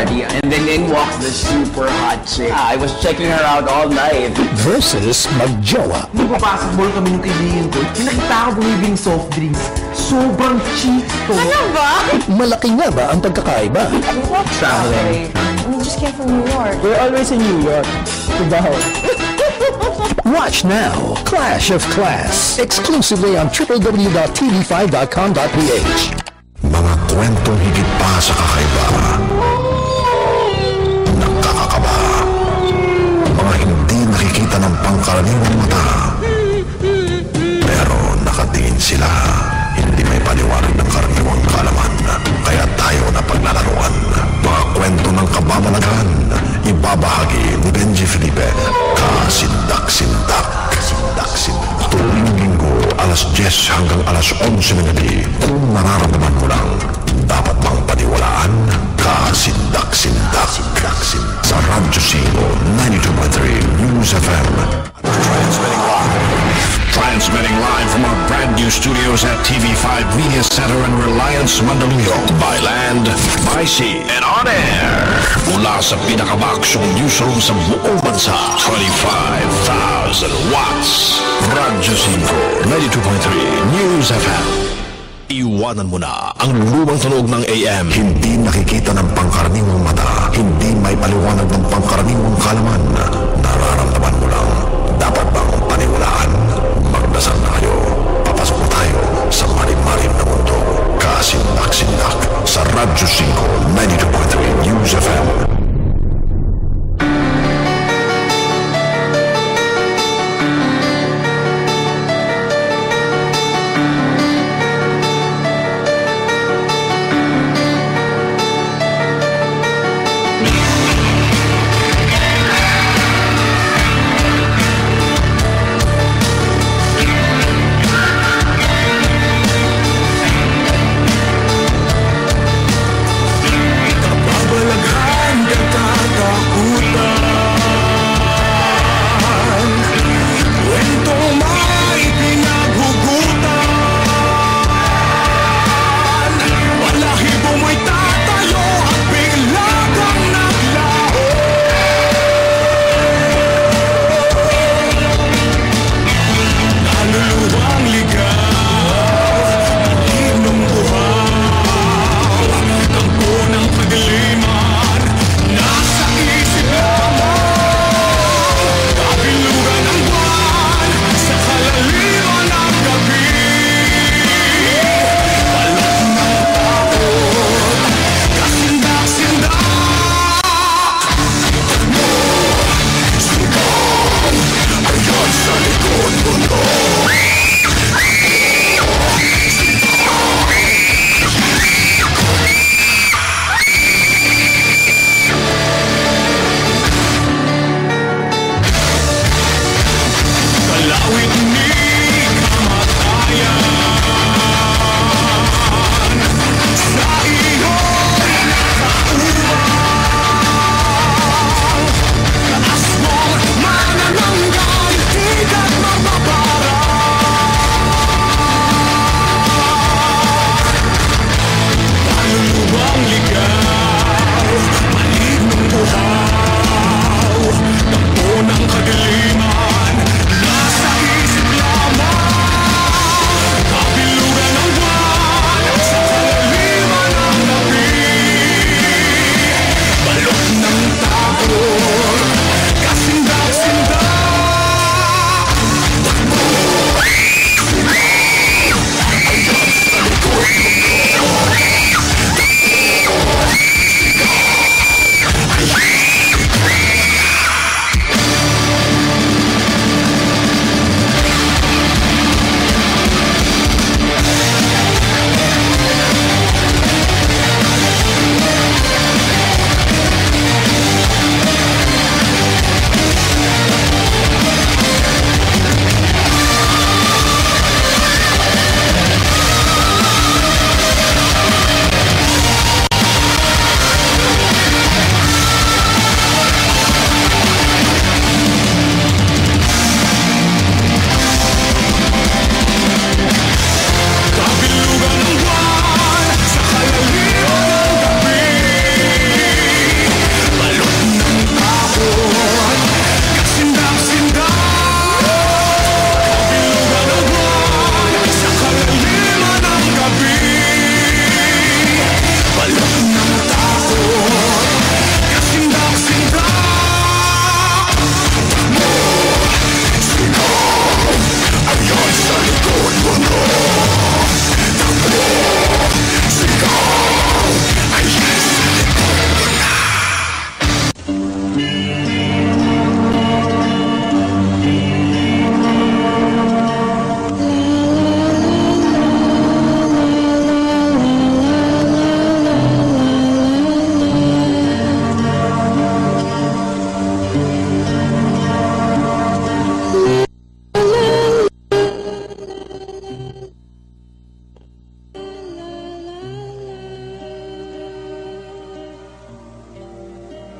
body, and then in walks the super hot chick. I was checking her out all night. Versus magjowa. Nung papasketball kami nung kaibigan ko, nakita ko bumibing soft drinks. Sobrang cheap to. Ano ba? Malaki nga ba ang pagkakaiba? Traveling. We just came from New York. We're always in New York. Cubao. Watch now, Clash of Class, exclusively on www.tv5.com.ph. Mga kwentong higit pa sa kakaiba. Nakakakaba. Mga hindi nakikita ng pangkaraniwang mata. Pero nakatingin sila. Hindi may paliwanag ng karaniwang kalaman. Kaya tayo na paglalaruan. Mga kwento ng kababalaghan. Ibabahagi ni Benji Felipe. Kasindak-sindak. Kasindak-sindak. Tuwing linggo, alas 10 hanggang alas 11 ng gabi. Kung nararamdaman mo lang, dapat bang paniwalaan? Kasindak-sindak. Sa Radyo 5, 92.3 News FM. Transmitting live from our brand new studios at TV5 Media Center and Reliance Mandaluyong. By land, by sea, and on air. Mula sa pinakabaksyong newsroom sa buong bansa. 25,000 watts. Radyo 5, 92.3 News FM. Iwanan mo na ang lumang tunog ng AM. Hindi nakikita ng pangkaraniwang mata. Hindi may paliwanag ng pangkaraniwang kalaman. Nararamdaman mo lang. Dapat bang paniwalaan? Magdasal na kayo. Papasok na tayo sa marim-marim na mundo. Kasindak-sindak sa Radyo 5, 92.3 News FM.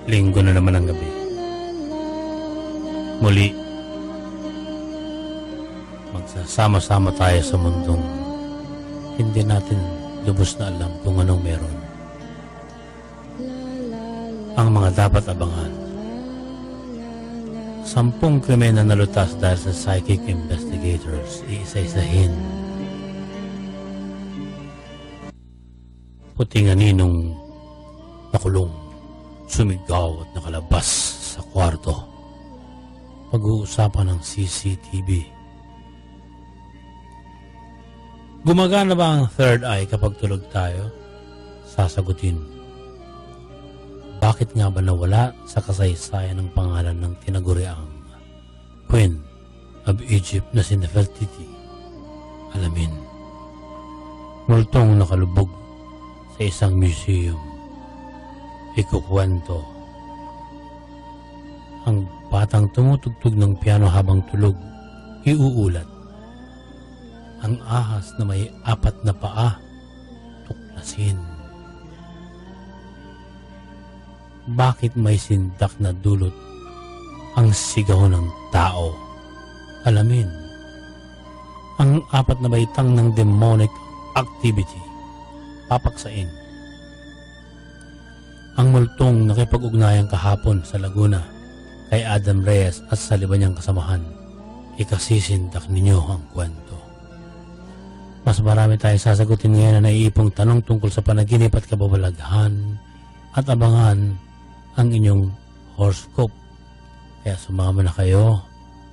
Linggo na naman ang gabi. Muli, magsasama-sama tayo sa mundong hindi natin lubos na alam kung anong meron. Ang mga dapat abangan. 10 krimen na nalutas dahil sa psychic investigators, iisa-isahin. Puting aninong nakulong, sumigaw at nakalabas sa kwarto. Pag-uusapan ng CCTV. Gumagana ba ang third eye kapag tulog tayo? Sasagutin. Bakit nga ba nawala sa kasaysayan ng pangalan ng tinaguriang Queen of Egypt na si Nefertiti? Alamin. Multong nakalubog sa isang museum. Ikukwento. Ang batang tumutugtog ng piano habang tulog, iuulat. Ang ahas na may 4 na paa, tuklasin. Bakit may sindak na dulot ang sigaw ng tao? Alamin. Ang 4 na baitang ng demonic activity, papaksain. Ang multong nakipag-ugnayang kahapon sa Laguna kay Adam Reyes at sa iba niyang kasamahan, ikasisindak ninyo ang kwento. Mas marami tayong sasagutin ngayon na naiipong tanong tungkol sa panaginip at kababalaghan, at abangan ang inyong horoscope. Kaya sumama na kayo,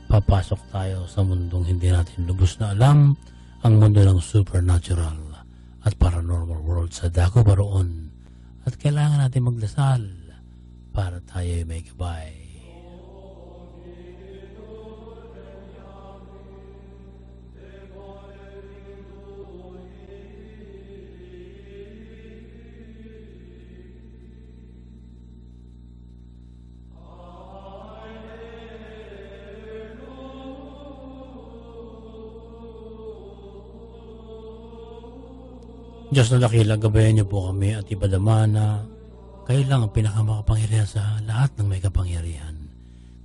papasok tayo sa mundong hindi natin lubos na alam, ang mundo ng supernatural at paranormal world sa dako paroon. At kailangan natin magdasal para tayo may gabay. Diyos na dakila, gabayan niyo po kami at ipadama na kayo lang ang pinakamakapangyarihan sa lahat ng may kapangyarihan.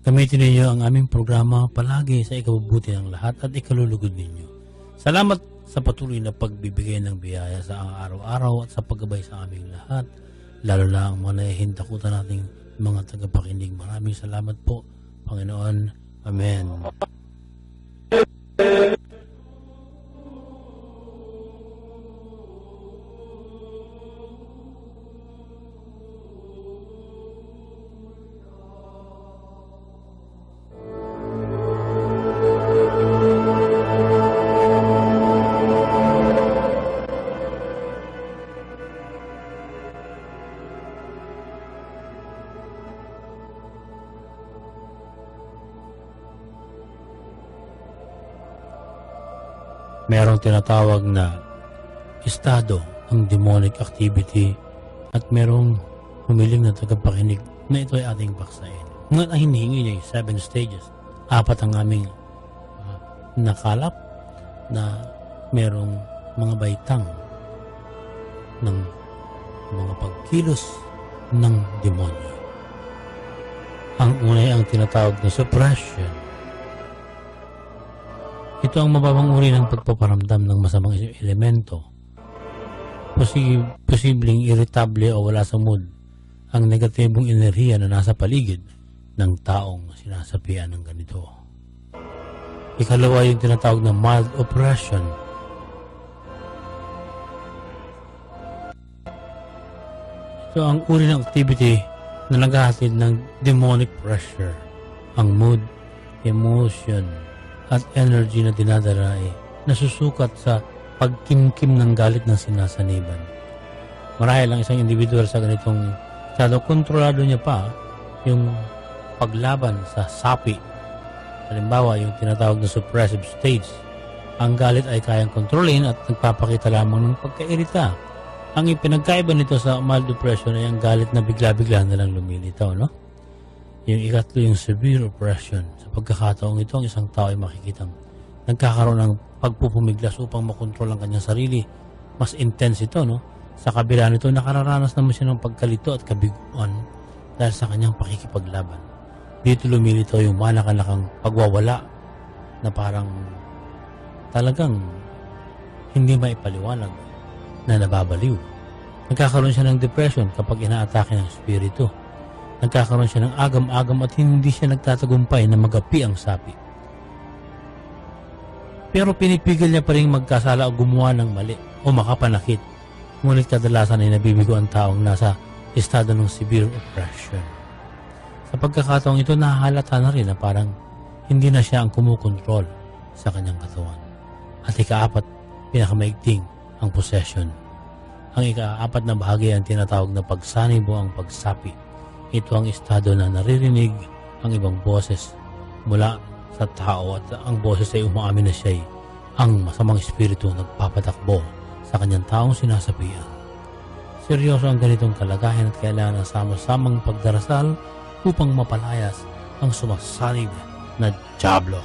Gamitin ninyo ang aming programa palagi sa ikabubuti ng lahat at ikalulugod ninyo. Salamat sa patuloy na pagbibigay ng biyaya sa araw-araw at sa paggabay sa aming lahat, lalo na ang mga nahihintakutan nating mga tagapakinig. Maraming salamat po, Panginoon. Amen. Merong tinatawag na estado ng demonic activity at merong humiling na tagapakinig na ito ay ating paksain. Ngayon ang hinihingi niya yung 7 stages. 4 ang aming nakalap na merong mga baitang ng mga pagkilos ng demonyo. Ang una ay ang tinatawag na suppression. Ito ang mababang uri ng pagpaparamdam ng masamang elemento. Posibleng irritable o wala sa mood ang negatibong enerhiya na nasa paligid ng taong sinasapian ng ganito. Ikalawa yung tinatawag na mild oppression. Ito ang uri ng activity na naghahatid ng demonic pressure. Ang mood, emotion, at energy na dinadala ay nasusukat sa pagkimkim ng galit ng sinasaniban. Marahil ang isang individual sa ganitong estado, kontrolado niya pa yung paglaban sa sapi. Halimbawa, yung tinatawag na suppressive stage. Ang galit ay kayang kontrolin at nagpapakita lamang ng pagkairita. Ang ipinagkaiba nito sa mild depression ay ang galit na bigla-bigla na lang lumilitaw, no? Yung ikatlo, yung severe oppression. Sa pagkakataong ito, ang isang tao ay makikitang nagkakaroon ng pagpupumiglas upang makontrol ang kanyang sarili. Mas intense ito, no? Sa kabila nito, nakararanas naman siya ng pagkalito at kabiguan dahil sa kanyang pakikipaglaban. Dito lumilitaw yung malakalakang pagwawala na parang talagang hindi maipaliwanag na nababaliw. Nagkakaroon siya ng depression kapag inaatake ng espiritu. Nagkakaroon siya ng agam-agam at hindi siya nagtatagumpay na magapi ang sapi. Pero pinipigil niya pa rin magkasala o gumawa ng mali o makapanakit. Ngunit kadalasan ay nabibigo ang taong nasa estado ng severe oppression. Sa pagkakataong ito, nahahalata na rin na parang hindi na siya ang kumukontrol sa kanyang katawan. At ika-4, pinakamaigting ang possession. Ang ika-4 na bahagi ang tinatawag na pagsanib o ang pagsapi. Ito ang estado na naririnig ang ibang boses mula sa tao at ang boses ay umaamin na siya ay ang masamang espiritu nagpapatakbo sa kanyang taong sinasapian. Seryoso ang ganitong kalagayan at kailangan ng sama-samang pagdarasal upang mapalayas ang sumasanib na dyablo.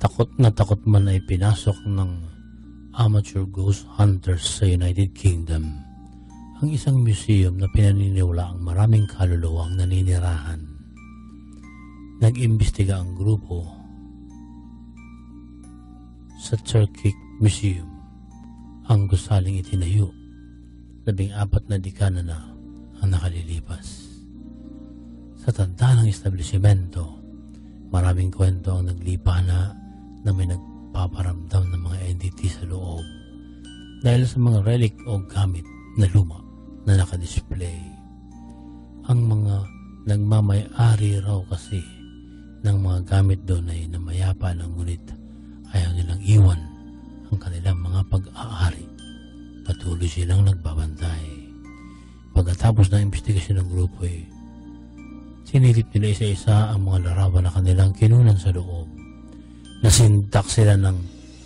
Takot na takot man ay pinasok ng amateur ghost hunters sa United Kingdom ang isang museum na pinaniniwala ang maraming kaluluwang naninirahan. Nag-imbestiga ang grupo sa Turkic Museum ang gusaling itinayo. 14 na dekada na ang nakalilipas. Sa tanda ng establishmento, maraming kwento ang naglipana na may nagpaparamdam ng mga entity sa loob dahil sa mga relic o gamit na luma na nakadisplay. Ang mga nagmamay-ari raw kasi ng mga gamit doon ay namayapa ng ngunit ayaw nilang iwan ang kanilang mga pag-aari. Patuloy silang nagbabantay. Pagkatapos ng investigasyon ng grupo ay sinilip nila isa-isa ang mga larawan na kanilang kinunan sa loob. Nasindak sila ng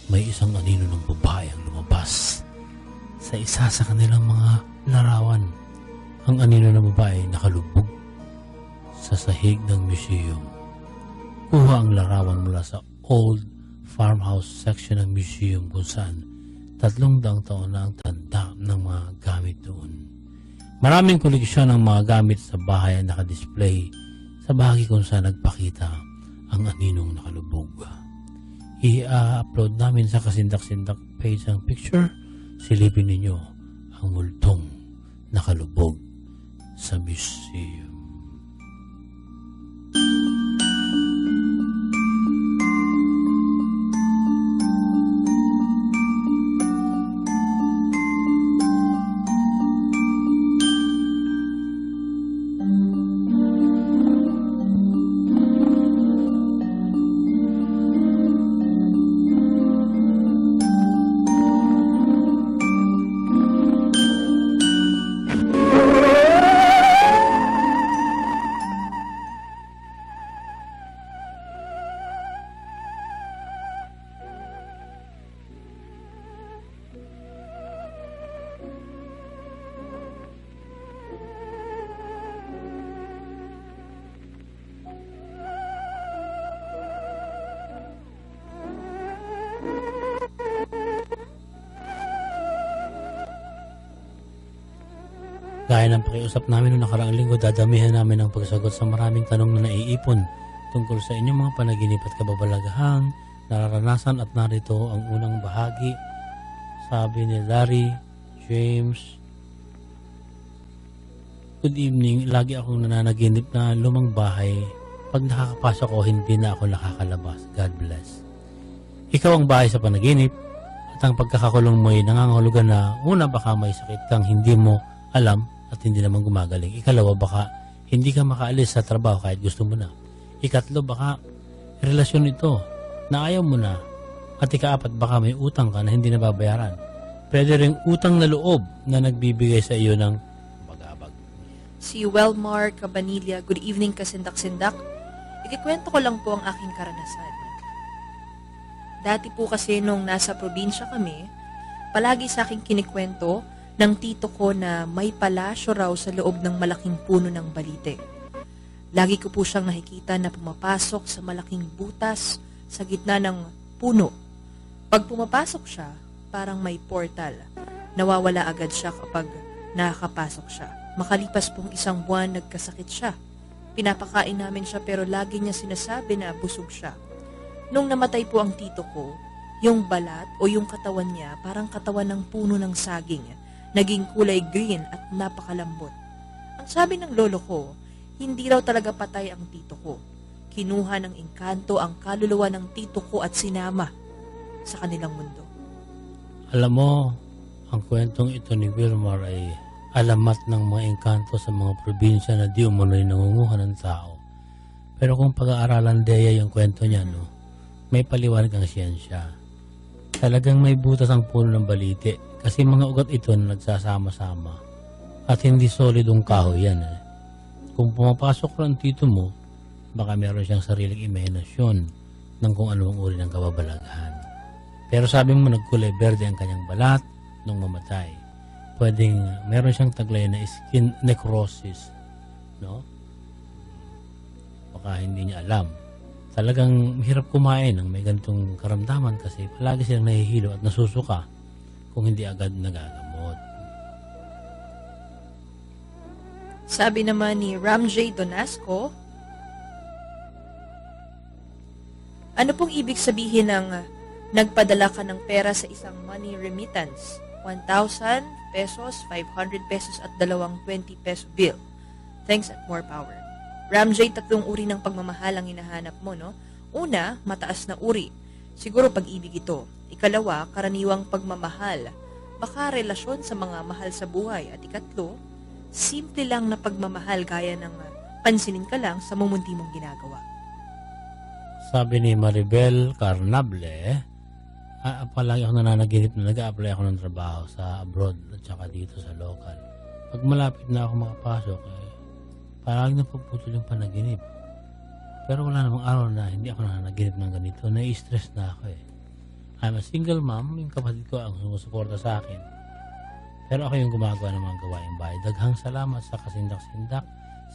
may isang anino ng babae ang lumabas sa isa sa kanilang mga larawan. Ang anino ng babae nakalubog sa sahig ng museum. Kuha ang larawan mula sa old farmhouse section ng museum kung saan 300 taon na ang tanda ng mga gamit doon. Maraming koleksyon ng mga gamit sa bahay ang nakadisplay sa bahagi kung saan nagpakita ang aninong nakalubog. I-upload namin sa kasindak-sindak page ang picture. Silipin ninyo ang multong nakalubog sa museum. Gaya ng pakiusap namin noong nakaraang linggo, dadamihan namin ang pagsagot sa maraming tanong na naiipon tungkol sa inyong mga panaginip at kababalaghan, nararanasan at narito ang unang bahagi. Sabi ni Larry James, good evening, lagi akong nananaginip na lumang bahay. Pag nakakapasok ko, hindi na ako nakakalabas. God bless. Ikaw ang bahay sa panaginip at ang pagkakakulong mo ay nangangahulugan na una baka may sakit kang hindi mo alam at hindi naman gumagaling. Ikalawa, baka hindi ka makaalis sa trabaho kahit gusto mo na. Ikatlo, baka relasyon ito na ayaw mo na. At ika-4, baka may utang ka na hindi nababayaran. pwede ring utang na loob na nagbibigay sa iyo ng bagabag. Si Welmar Cabanilla, good evening kasindak-sindak. Ikikwento ko lang po ang aking karanasan. Dati po kasi nung nasa probinsya kami, palagi sa aking kinikwento ng tito ko na may palasyo raw sa loob ng malaking puno ng balite. Lagi ko po siyang nakikita na pumapasok sa malaking butas sa gitna ng puno. Pag pumapasok siya, parang may portal. Nawawala agad siya kapag nakakapasok siya. Makalipas pong 1 buwan, nagkasakit siya. Pinapakain namin siya pero lagi niya sinasabi na busog siya. Nung namatay po ang tito ko, yung balat o yung katawan niya parang katawan ng puno ng saging, naging kulay green at napakalambot. Ang sabi ng lolo ko, hindi raw talaga patay ang tito ko. Kinuha ng engkanto ang kaluluwa ng tito ko at sinama sa kanilang mundo. Alam mo, ang kwentong ito ni Wilmar ay alamat ng mga engkanto sa mga probinsya na di umano'y nangunguha ng tao. Pero kung pag-aaralan Deya yung kwento niya, no, may paliwanag ang siyensya. Talagang may butas ang puno ng balite kasi mga ugat ito na nagsasama-sama at hindi solidong kahoy yan. Kung pumapasok lang tito mo, baka meron siyang sariling imahinasyon ng kung anong uri ng kababalaghan. Pero sabi mo nagkulay berde ang kanyang balat nung mamatay. Pwedeng meron siyang taglay na skin necrosis, no? Baka hindi niya alam. Talagang hirap kumain ng may ganitong karamdaman kasi palagi silang nahihilo at nasusuka kung hindi agad nagagamot. Sabi naman ni Ram J. Donasco, ano pong ibig sabihin ng nagpadala ka ng pera sa isang money remittance? 1,000 pesos, 500 pesos at 20 peso bill. Thanks at more power. Ram J, 3 uri ng pagmamahal ang hinahanap mo, no? Una, mataas na uri. Siguro pag-ibig ito. Ikalawa, karaniwang pagmamahal. Baka relasyon sa mga mahal sa buhay. At ikatlo, simple lang na pagmamahal gaya ng pansinin ka lang sa mumunti mong ginagawa. Sabi ni Maribel Carnable, palagi ako nananaginip na nag-a-apply ako ng trabaho sa abroad at saka dito sa local. Pag malapit na ako makapasok, parang napuputol yung panaginip. Pero wala namang araw na hindi ako nananaginip ng ganito. Nai-stress na ako eh. I'm a single mom, yung kapatid ko ang sumusuporta sa akin. Pero ako yung gumagawa ng mga gawaing bahay. Daghang salamat sa kasindak-sindak.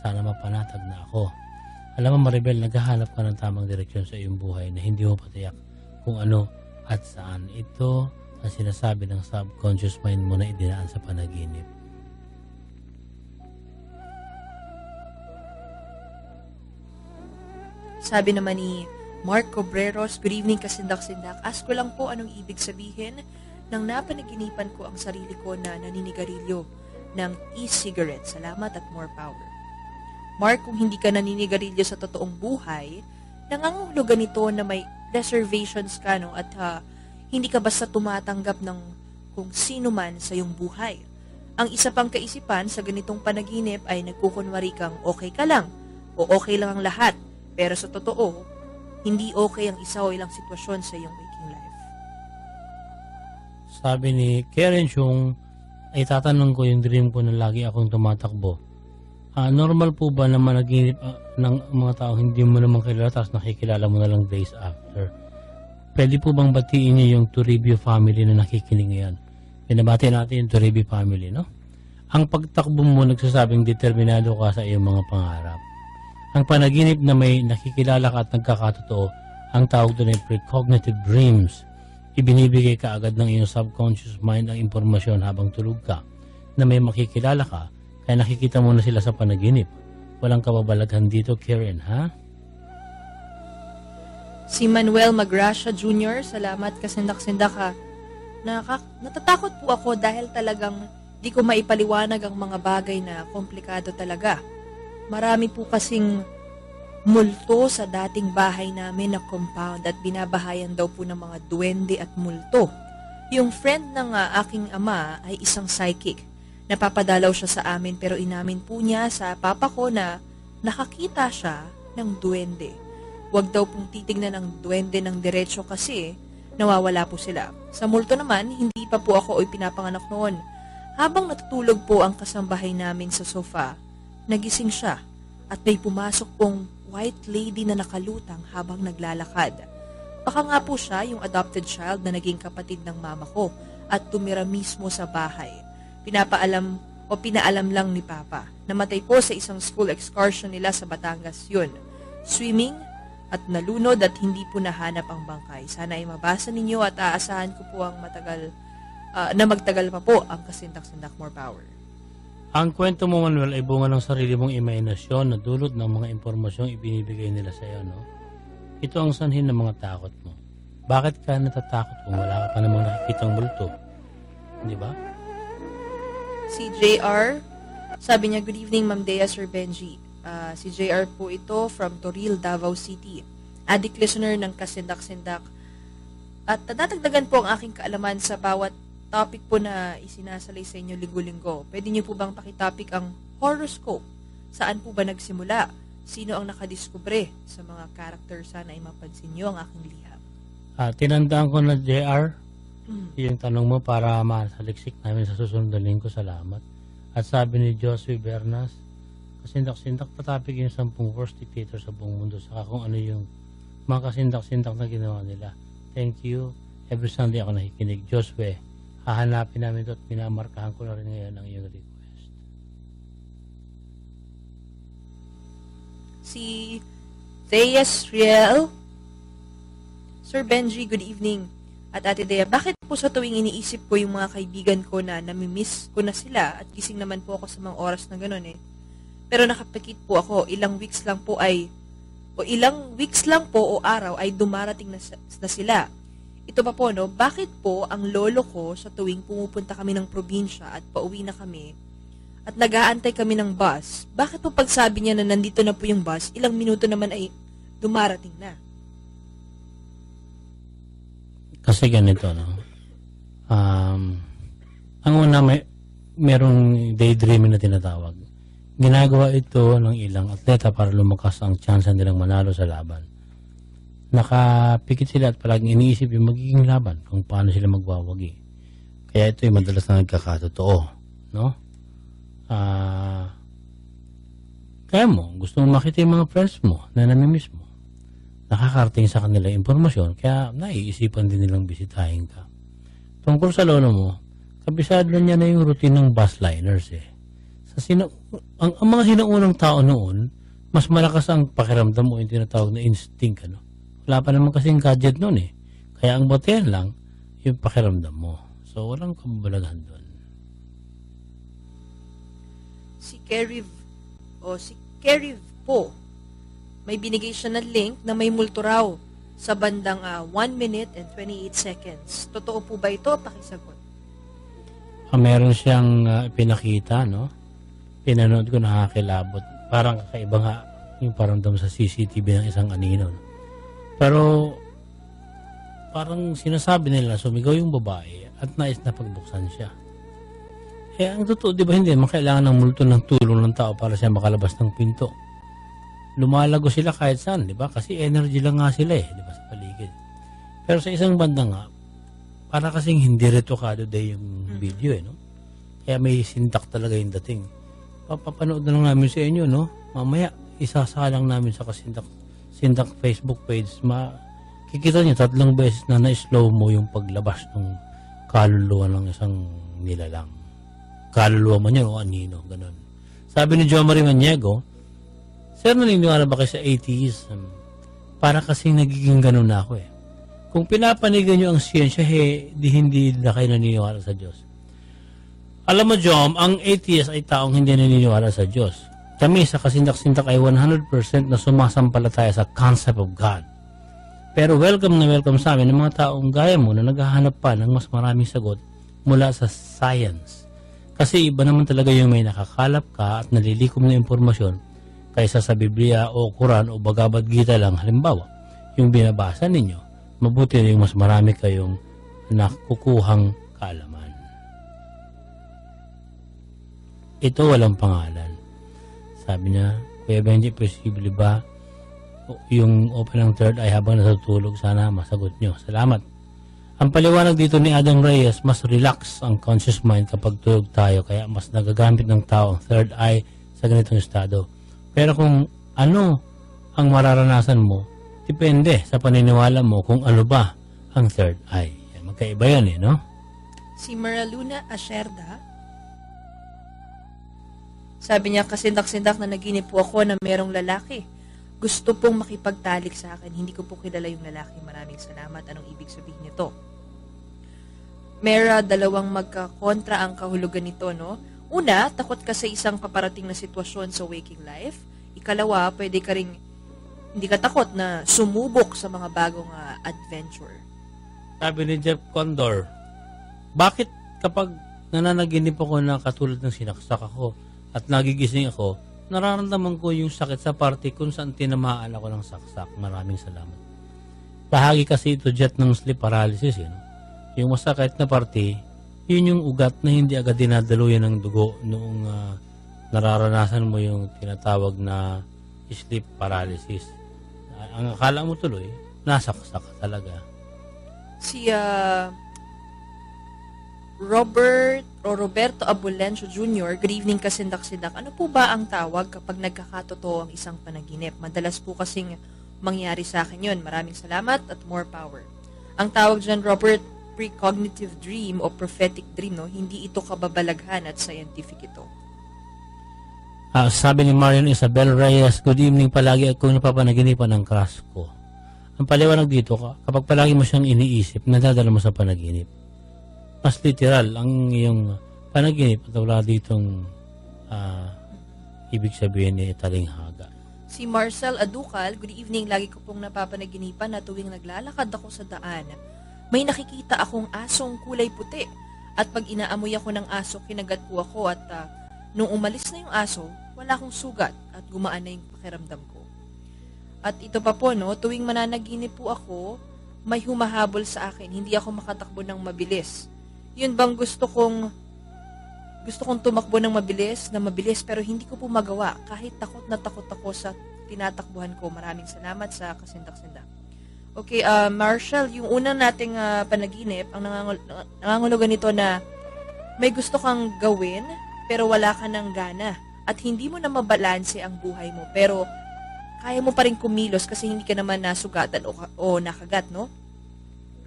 Sana mapanatag na ako. Alam mo Maribel, naghahanap ka ng tamang direksyon sa iyong buhay na hindi mo patiyak kung ano at saan. Ito ang sinasabi ng subconscious mind mo na idinaan sa panaginip. Sabi naman ni Mark Cobreros, good evening kasindak-sindak. Ask ko lang po anong ibig sabihin nang napanaginipan ko ang sarili ko na naninigarilyo ng e-cigarette. Salamat at more power. Mark, kung hindi ka naninigarilyo sa totoong buhay, nangangahulugan nito na may reservations ka, no? At hindi ka basta tumatanggap ng kung sino man sa iyong buhay. Ang isa pang kaisipan sa ganitong panaginip ay nagkukunwari kang okay ka lang o okay lang ang lahat. Pero sa totoo, hindi okay ang isa o ilang sitwasyon sa iyong waking life. Sabi ni Karen Chung, ay tatanong ko yung dream ko na lagi akong tumatakbo. Normal po ba na managinip ng mga tao hindi mo naman kilala tapos nakikilala mo na lang days after? Pwede po bang batiin niyo yung Toribio family na nakikinig ngayon? Pinabati natin yung Toribio family, no? Ang pagtakbo mo nagsasabing determinado ka sa iyong mga pangarap. Ang panaginip na may nakikilala ka at nagkakatotoo, ang tawag doon ay precognitive dreams. Ibinibigay ka agad ng iyong subconscious mind ang impormasyon habang tulog ka na may makikilala ka, kaya nakikita mo na sila sa panaginip. Walang kababalaghan dito, Karen, ha? Si Manuel Magracia Jr., salamat kasindak-sindak ha. Natatakot po ako dahil talagang di ko maipaliwanag ang mga bagay na komplikado talaga. Marami po kasing multo sa dating bahay namin na compound at binabahayan daw po ng mga duwende at multo. Yung friend ng aking ama ay isang psychic. Napapadalaw siya sa amin pero inamin po niya sa papa ko na nakakita siya ng duwende. Huwag daw pong titignan ng duwende ng diretso kasi nawawala po sila. Sa multo naman, hindi pa po ako pinapanganak noon. Habang natutulog po ang kasambahay namin sa sofa, nagising siya at may pumasok pong white lady na nakalutang habang naglalakad. Baka nga po siya yung adopted child na naging kapatid ng mama ko at tumira mismo sa bahay. Pinaalam lang ni Papa. Namatay po sa isang school excursion nila sa Batangas yun. Swimming at nalunod at hindi po nahanap ang bangkay. Sana ay mabasa ninyo at aasahan ko po ang na magtagal pa po ang Kasindak-Sindak More Power. Ang kwento mo, Manuel, ay bunga ng sarili mong imahinasyon na dulot ng mga impormasyong ibinibigay nila sa iyo, no? Ito ang sanhin ng mga takot mo. Bakit ka natatakot kung wala ka pa namang nakikitang multo? Di ba? Si JR, sabi niya, good evening, Ma'am Dea, Sir Benji. Si JR po ito from Toril, Davao City. Addict listener ng Kasindak-Sindak. At dadagdagan po ang aking kaalaman sa bawat topic po na isinasalay sa inyo linggo-linggo. Pwede niyo po bang pakitopic ang horoscope? Saan po ba nagsimula? Sino ang nakadiskubre sa mga character? Sana ay mapansin niyo ang aking liham. Tinandaan ko na, JR, yung tanong mo para masaliksik namin sa susunod na linggo. Salamat. At sabi ni Josue Bernas, kasindak-sindak patapik yung 10 worst dictator sa buong mundo, saka kung ano yung mga kasindak-sindak na ginawa nila. Thank you. Every Sunday ako nakikinig. Josue, hahanapin namin ito at pinamarkahan ko na rin ngayon ang iyong request. Si Thayas Riel, Sir Benji, good evening. At Ate Dea, bakit po sa tuwing iniisip ko yung mga kaibigan ko na namimiss ko na sila at gising naman po ako sa mga oras na gano'n Pero nakapikit po ako, ilang weeks lang po o araw ay dumarating na sila. Ito pa po, no? Bakit po ang lolo ko sa tuwing pumupunta kami ng probinsya at pauwi na kami at nag-aantay kami ng bus, bakit po pagsabi niya na nandito na po yung bus, ilang minuto naman ay dumarating na? Kasi ganito, no? Ang una, merong daydreaming na tinatawag. Ginagawa ito ng ilang atleta para lumakas ang tsansa nilang manalo sa laban. Nakapikit sila at palaging iniisip yung magiging laban kung paano sila magwawagi. Kaya ito yung madalas na nagkakatotoo, no? Kaya mo, gusto mo makita yung mga friends mo na namimiss mo. Nakakarating sa kanila impormasyon, kaya naiisipan din nilang bisitahin ka. Tungkol sa lolo mo, kabisado na niya na yung routine ng bus liners ang mga sinaunang tao noon, mas malakas ang pakiramdam mo yung tinatawag na instinct, ano? Wala pa naman kasing gadget noon Kaya ang batehan lang, yung pakiramdam mo. So, walang kabalagahan doon. Si Keriv po, may binigay siya na link na may multo raw sa bandang 1 minute and 28 seconds. Totoo po ba ito? Pakisagot. Meron siyang pinakita, no? Pinanood ko, nakakilabot. Parang kakaiba nga yung paramdam sa CCTV ng isang anino. No? Pero parang sinasabi nila sumigaw yung babae at nais na pagbuksan siya. Ang totoo, di ba hindi? Makailangan ng multo ng tulong ng tao para siya makalabas ng pinto. Lumalago sila kahit saan, di ba? Kasi energy lang nga sila di ba, sa paligid. Pero sa isang banda nga, para kasing hindi retokado day yung video no? Kaya may sintak talaga yung dating. Papapanood na lang namin sa inyo, no? Mamaya, isasalang namin sa Kasindak Facebook page. Kikita niyo 3 beses na na-slow mo yung paglabas ng kaluluwa ng isang nilalang. Kaluluwa man yan o anino, ganun. Sabi ni Jo Marie Maniego, Sir, naniniwala ba kayo sa atheism? Para kasing nagiging ganun na ako Kung pinapanigan nyo ang siyensya, di hindi na kayo naniniwala sa Diyos. Alam mo, Jom, ang atheist ay taong hindi naniniwala sa Diyos. Kami sa Kasindak-Sindak ay 100% na sumasampalataya sa concept of God. Pero welcome na welcome sa amin ng mga taong gaya mo na naghahanap pa ng mas maraming sagot mula sa science. Kasi iba naman talaga yung may nakakalap ka at nalilikom na impormasyon kaysa sa Biblia o Quran o Bhagavad Gita lang. Halimbawa, yung binabasa ninyo, mabuti na yung mas marami kayong nakukuhang kaalaman. Ito walang pangalan. Sabi niya, Kuya Benji, posible ba yung open ng third eye habang natutulog? Sana masagot nyo. Salamat. Ang paliwanag dito ni Adam Reyes, mas relax ang conscious mind kapag tulog tayo, kaya mas nagagamit ng tao ang third eye sa ganitong estado. Pero kung ano ang mararanasan mo, depende sa paniniwala mo kung ano ba ang third eye. Magkaiba yan no? Si Maraluna Asherda, sabi niya, kasindak-sindak na naginip po ako na merong lalaki. Gusto pong makipagtalik sa akin. Hindi ko po kilala yung lalaki. Maraming salamat. Anong ibig sabihin nito? Mera, dalawang magkakontra ang kahulugan nito, no? Una, takot ka sa isang paparating na sitwasyon sa waking life. Ikalawa, pwede ka ring hindi ka takot na sumubok sa mga bagong adventure. Sabi ni Jeff Condor, bakit kapag nananaginip ako na katulad ng sinaksak ako at nagigising ako, nararamdaman ko yung sakit sa parte kung saan tinamaan ako ng saksak. Maraming salamat. Bahagi kasi ito, Jet, ng sleep paralysis. Yung masakit na parte, yun yung ugat na hindi agad dinadaluyan ng dugo noong nararanasan mo yung tinatawag na sleep paralysis. Ang akala mo tuloy, nasaksak ka talaga. Si Roberto Abulencio Jr., good evening kasindak-sindak. Ano po ba ang tawag kapag nagkakatotoo ang isang panaginip? Madalas po kasing mangyari sa akin yun. Maraming salamat at more power. Ang tawag dyan, Robert, precognitive dream o prophetic dream, no? Hindi ito kababalaghan at scientific ito. Sabi ni Marian Isabel Reyes, good evening, palagi akong napapanaginipan ng crush ko. Ang paliwanag dito, kapag palagi mo siyang iniisip, nadadala mo sa panaginip. Mas literal ang iyong panaginip at wala ditong ibig sabihin ni talinghaga. Si Marcel Aducal, good evening, lagi ko pong napapanaginipan na tuwing naglalakad ako sa daan, may nakikita akong asong kulay puti. At pag inaamoy ako ng aso, kinagat po ako at nung umalis na yung aso, wala akong sugat at gumaan na yung pakiramdam ko. At ito pa po, no, tuwing mananaginip po ako, may humahabol sa akin. Hindi ako makatakbo ng mabilis. Yun bang gusto kong tumakbo ng mabilis pero hindi ko po magawa kahit takot na takot ako sa tinatakbuhan ko. Maraming salamat sa kasindak-sindak. Okay, Marshall, yung unang nating panaginip, ang nangangulugan nito na may gusto kang gawin pero wala ka ng gana at hindi mo na mabalanse ang buhay mo pero kaya mo pa rin kumilos kasi hindi ka naman nasugatan o nakagat, no?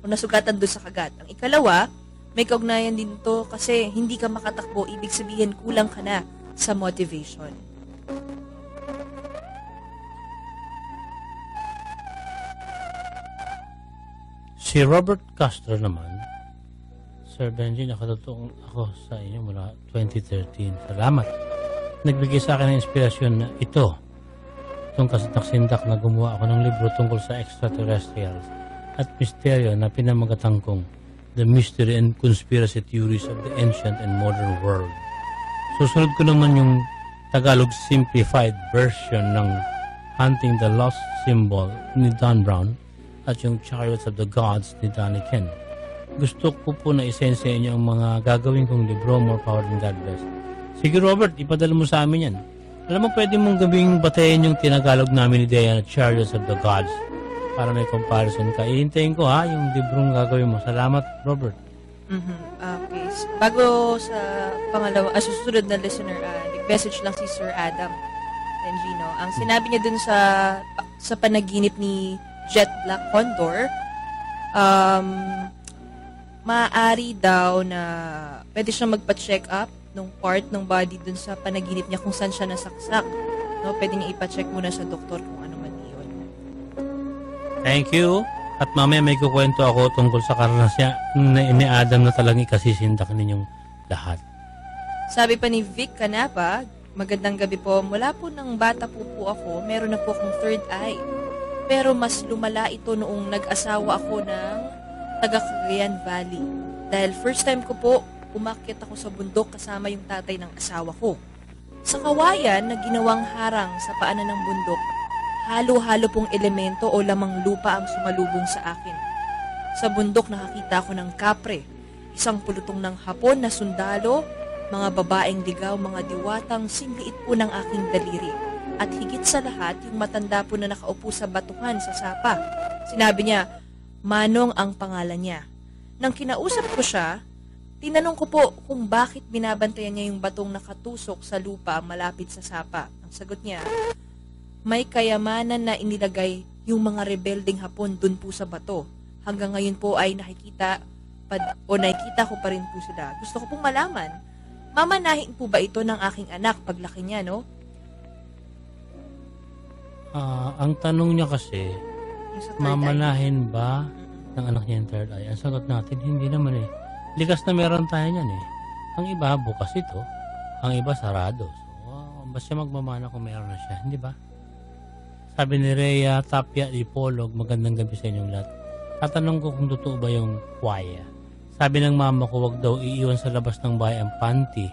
O nasugatan doon sa kagat. Ang ikalawa, may kaugnayan din to kasi hindi ka makatakbo, ibig sabihin kulang ka na sa motivation. Si Robert Castro naman, Sir Benji, nakatutong ako sa inyo mula 2013. Salamat. Nagbigay sa akin ng inspirasyon na ito. Itong kasindak-sindak na gumawa ako ng libro tungkol sa extraterrestrials at misteryo na pinamagatang kong The Mystery and Conspiracy Theories of the Ancient and Modern World. Susunod ko naman yung Tagalog simplified version ng Hunting the Lost Symbol ni Dan Brown at yung Chariots of the Gods ni Danny Ken. Gusto ko po na isensya inyo ang mga gagawin kong libro. More power than God bless. Sige Robert, ipadala mo sa amin yan. Alam mo, pwede mong gawing batayin yung tinagalog namin ni Diana, Chariots of the Gods, para may comparison ka. Ihintayin ko yung librong gagawin mo. Salamat, Robert. Okay. Bago sa pangalawa, susunod na listener, nag-message lang si Sir Adam Engino. Ang sinabi niya dun sa panaginip ni Jet Black Condor, maaari daw na pwede siya magpa-check up ng part ng body dun sa panaginip niya kung saan siya nasaksak. No? Pwede niya ipa-check muna sa doktor kung ano man yun. Thank you. At mamaya may kukwento ako tungkol sa karanasan ni Adam na talagang ikasisindak ninyong lahat. Sabi pa ni Vic Canapa, magandang gabi po. Mula po ng bata po ako, meron na po akong third eye. Pero mas lumala ito noong nag-asawa ako ng taga Cagayan Valley. Dahil first time ko po, umakyat ako sa bundok kasama yung tatay ng asawa ko. Sa kawayan na ginawang harang sa paanan ng bundok, halo-halo pong elemento o lamang lupa ang sumalubong sa akin. Sa bundok nakakita ko ng kapre, isang pulutong ng Hapon na sundalo, mga babaeng ligaw, mga diwatang singliit po ng aking daliri. At higit sa lahat, yung matanda po na nakaupo sa batuhan sa sapa. Sinabi niya, Manong ang pangalan niya. Nang kinausap ko siya, tinanong ko po kung bakit binabantayan niya yung batong nakatusok sa lupa malapit sa sapa. Ang sagot niya, may kayamanan na inilagay yung mga rebelding Hapon dun po sa bato. Hanggang ngayon po ay nakikita ko pa rin po sila. Gusto ko pong malaman, mamanahin po ba ito ng aking anak paglaki niya, no? Ang tanong niya kasi, Yung sa third mamanahin ba ng anak niya yung third eye? Ang sagot natin, hindi naman eh. Likas na meron tayo niyan eh. Ang iba, bukas ito. Ang iba, sarado. So, basta magmamana kung meron na siya. Hindi ba? Sabi ni Rhea Tapia Ipolog, magandang gabi sa inyong lahat. Tatanong ko kung totoo ba yung kwaya. Sabi ng mama ko, wag daw iiwan sa labas ng bahay ang panty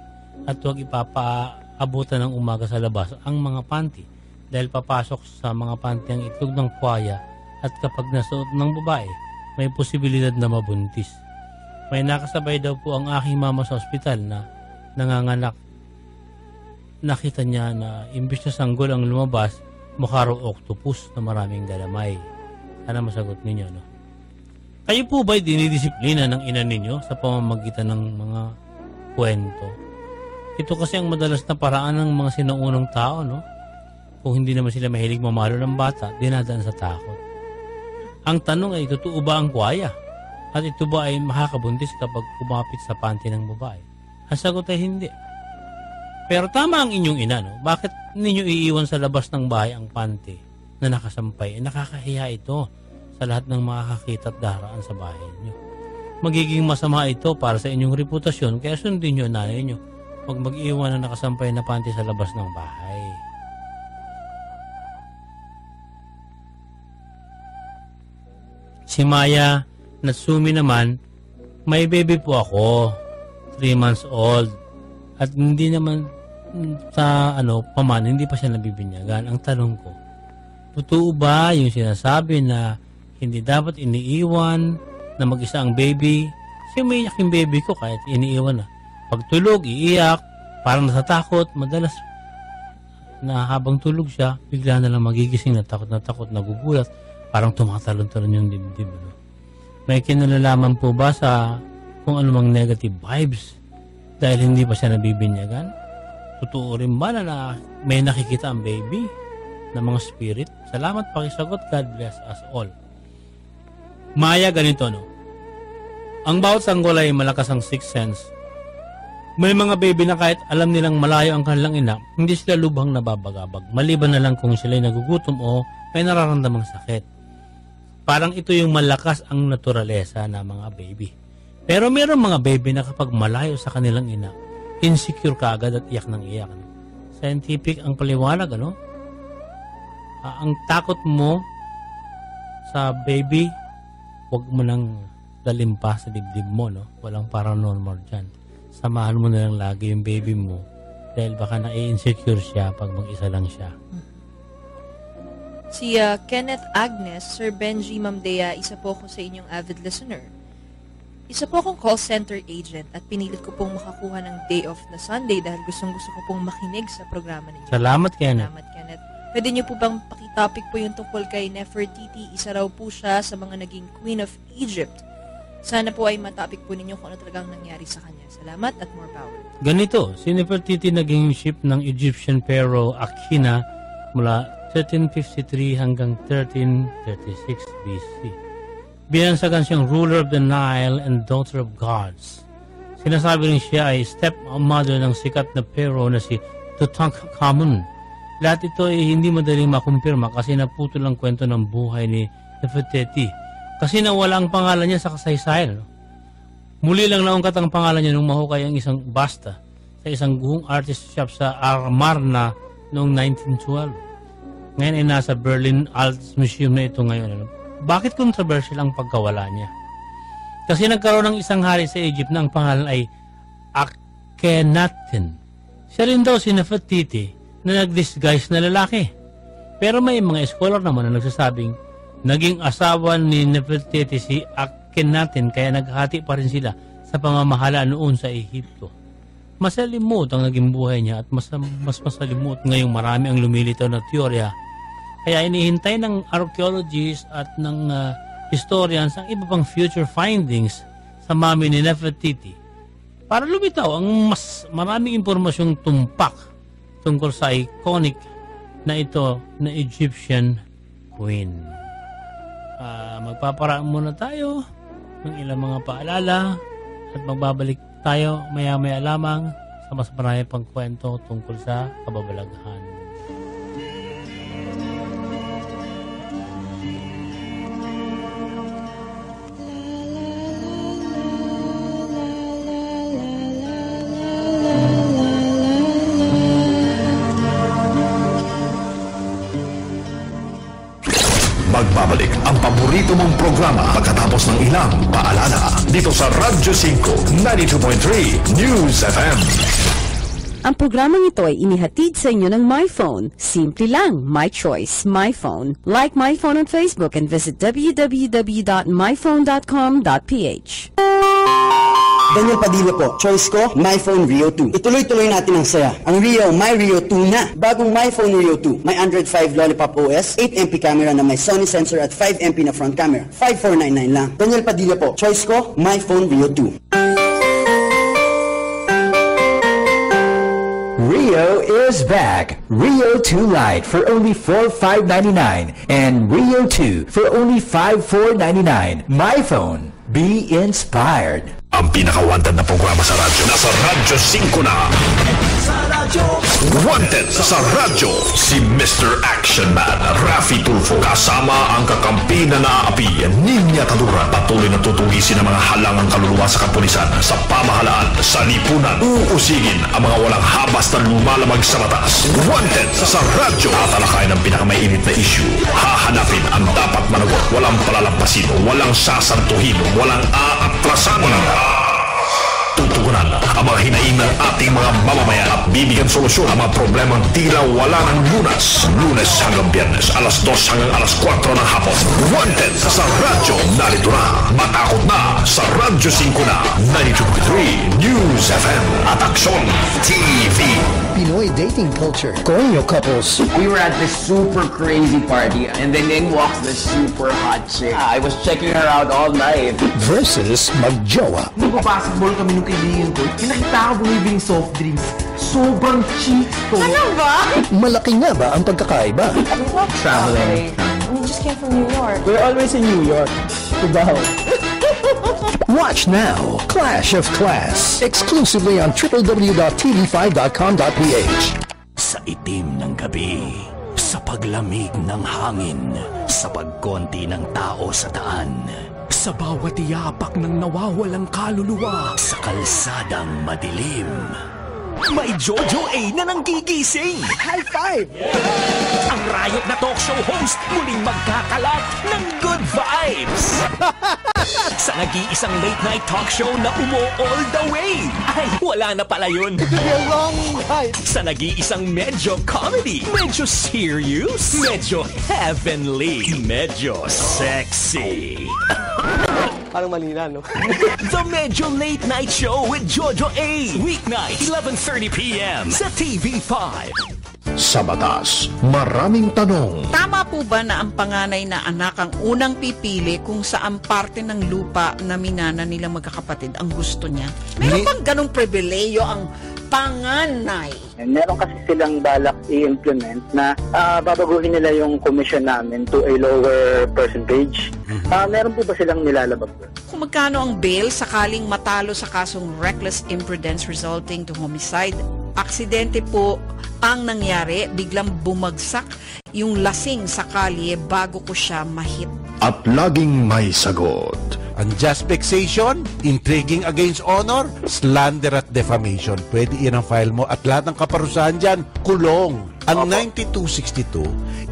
at wag ipapaabutan ng umaga sa labas ang mga panty dahil papasok sa mga panty ang itlog ng kwaya at kapag nasuot ng babae, may posibilidad na mabuntis. May nakasabay daw po ang aking mama sa ospital na nanganganak. Nakita niya na imbis na sanggol ang lumabas, mukha raw octopus na maraming galamay. Sana masagot ninyo, no? Kayo po ba'y dinidisiplina ng ina ninyo sa pamamagitan ng mga kwento? Ito kasi ang madalas na paraan ng mga sinaunang tao, no? Kung hindi naman sila mahilig mamalo ng bata, dinadaan sa takot. Ang tanong ay, totoo ba ang kwaya? At ito ba ay makakabuntis kapag kumapit sa panty ng babae? Ang sagot ay hindi. Pero tama ang inyong ina, no? Bakit ninyo iiwan sa labas ng bahay ang panty na nakasampay? Nakakahiya ito sa lahat ng makakakita at daraan sa bahay niyo. Magiging masama ito para sa inyong reputasyon, kaya sundin niyo ang nanay niyo. Huwag mag-iwan na nakasampay na panty sa labas ng bahay. Si Maya Natsumi naman, may baby po ako, 3 months old. At hindi naman sa hindi pa siya nabibinyagan. Ang tanong ko, totoo ba yung sinasabi na hindi dapat iniiwan na mag-isa ang baby? Kasi umiiyak yung baby ko kahit iniiwan na. Pag tulog, iiyak, parang natatakot, madalas na habang tulog siya, bigla na lang magigising na takot, nagugulat, parang tumatalon-talon yung dibdib. May kinalalaman po ba sa kung anumang negative vibes dahil hindi pa siya nabibinyagan? Totoo rin ba na may nakikita ang baby na mga spirit? Salamat, pakisagot. God bless us all. Maya, ganito, no? Ang bawat sanggol ay malakas ang sixth sense. May mga baby na kahit alam nilang malayo ang kanilang ina, hindi sila lubhang nababagabag. Maliban na lang kung sila'y nagugutom o may nararamdamang sakit. Parang ito yung malakas ang naturalesa na mga baby. Pero mayroong mga baby na kapag malayo sa kanilang ina, insecure ka agad at iyak ng iyak. Scientific ang paliwanag, ano? Ang takot mo sa baby, huwag mo nang dalimpa sa dibdib mo, no? Walang paranormal dyan. Samahan mo na lang lagi yung baby mo dahil baka na-insecure siya pag mag-isa lang siya. Si Kenneth Agnes, Sir Benji Mamdea, isa po ako sa inyong avid listener. Isa po akong call center agent at pinilit ko pong makakuha ng day off na Sunday dahil gustong-gusto ko pong makinig sa programa ninyo. Salamat, Kenneth. Salamat, Kenneth. Pwede niyo po bang pakitopic po yung tungkol kay Nefertiti? Isa raw po siya sa mga naging Queen of Egypt. Sana po ay matapik po ninyo kung ano talagang nangyari sa kanya. Salamat at more power. Ganito, si Nefertiti naging ship ng Egyptian Pharaoh Akhina mula 1353 hanggang 1336 BC. Binansagan siyang ruler of the Nile and daughter of gods. Sinasabi rin siya ay stepmother ng sikat na pharaoh na si Tutankhamun. Lahat ito ay hindi madaling makumpirma kasi naputol ang kwento ng buhay ni Nefertiti. Kasi nawala ang pangalan niya sa kasaysayan. Muli lang naungkat ang pangalan niya nung mahukay ang isang basta sa isang guhong artist shop sa Amarna noong 1912. Ngayon ay nasa Berlin Art Museum na ito ngayon. Bakit controversial ang pagkawala niya? Kasi nagkaroon ng isang hari sa Egypt na ang pangalan ay Akhenaten. Siya rin daw si Nefertiti na nag-disguise na lalaki. Pero may mga scholar naman na nagsasabing naging asawa ni Nefertiti si Akhenaten kaya naghati pa rin sila sa pamamahala noon sa Ehipto. Masalimut ang naging buhay niya at mas masalimut ngayong marami ang lumilitaw na teorya. Kaya inihintay ng archaeologists at ng historians ang iba pang future findings sa mami ni Nefertiti para lumitaw ang mas maraming impormasyong tumpak tungkol sa iconic na ito na Egyptian Queen. Magpaparaan muna tayo ng ilang mga paalala at magbabalik tayo maya-maya lamang sa mas marami pang kwento tungkol sa kababalaghan. Magbabalik ang paborito mong programa pagkatapos ng ilang paalala dito sa Radyo 5 92.3 News FM. Ang programang ito ay inihatid sa inyo ng MyPhone. Simple lang, My Choice, MyPhone. Like MyPhone on Facebook and visit www.myphone.com.ph. Daniel Padilla po. Choice ko, MyPhone Rio 2. Ituloy-tuloy natin ang saya. Ang Rio, My Rio 2 na. Bagong MyPhone Rio 2. May Android 5 Lollipop OS, 8MP camera na may Sony sensor at 5MP na front camera. 5499 lang. Daniel Padilla po. Choice ko, MyPhone Rio 2. Rio is back. Rio 2 Lite for only $4,599 and Rio 2 for only $5,499. MyPhone. Be inspired. Ang pinaka-wanted na programa sa radyo. Nasa Radyo 5 na. Sa radyo. Wanted sa radyo. Si Mr. Action Man, Raffy Tulfo. Kasama ang kakampi na naaapi, Ninya Tadura. Patuloy na tutugisin ang mga halangang kaluluwa sa kapulisan, sa pamahalaan, sa lipunan. Uusigin ang mga walang habas na lumalamag sa batas. Wanted sa radyo. Tatalakayin ang pinakamainit na issue. Hahanapin ang dapat managot. Walang palalampasin, walang sasantuhin, walang aatrasan. Tutugunan ang mga hinaing ng ating mga mamamayan at bibigyan solusyon ang mga problemang tila wala ng lunas. Lunes hanggang Biyernes, alas 2 hanggang alas 4 ng hapon. Wanted sa radyo. Narito na, matakot na sa Radyo 5 na 92.3 News FM at Aksyon TV. Pinoy dating culture. Konyo couples. We were at this super crazy party and then in walks this super hot chick. I was checking her out all night. Versus magjowa. Nung basketball kami nung kaibigan ko, nakita ko bumibing soft drinks. Sobrang cheap to. Ano ba? Malaki nga ba ang pagkakaiba? Traveling. We just came from New York. We're always in New York. Cubao. Watch now, Clash of Class, exclusively on www.tv5.com.ph. Sa itim ng gabi, sa paglamig ng hangin, sa pagkonti ng tao sa daan, sa bawat yapak ng nawawalang kaluluwa, sa kalsadang madilim, may Jojo A na nanggigising! High five! Ang rayot na talk show host muling magkakalat ng good vibes! Sa nag-iisang late night talk show na all the way! Ay, wala na pala yun! Sa nag-iisang medyo comedy, medyo serious, medyo heavenly, medyo sexy. Parang malina, no? The Medyo Late Night Show with Jojo A. Weeknight, 11:30 p.m. sa TV5. Sa batas, maraming tanong. Tama po ba na ang panganay na anak ang unang pipili kung saan parte ng lupa na minana nila magkakapatid ang gusto niya? Meron bang ganong pribileyo ang panganay? Meron kasi silang balak i-implement na babaguhin nila yung commission namin to a lower percentage. Meron po ba silang nilalabag doon? Kung magkano ang bail sakaling matalo sa kasong reckless imprudence resulting to homicide? Aksidente po ang nangyari, biglang bumagsak yung lasing sa kalye bago ko siya mahit. At laging may sagot. Unjust vexation, intriguing against honor, slander at defamation. Pwede yan ang file mo at lahat ng kaparusahan dyan, kulong. Ang 9262,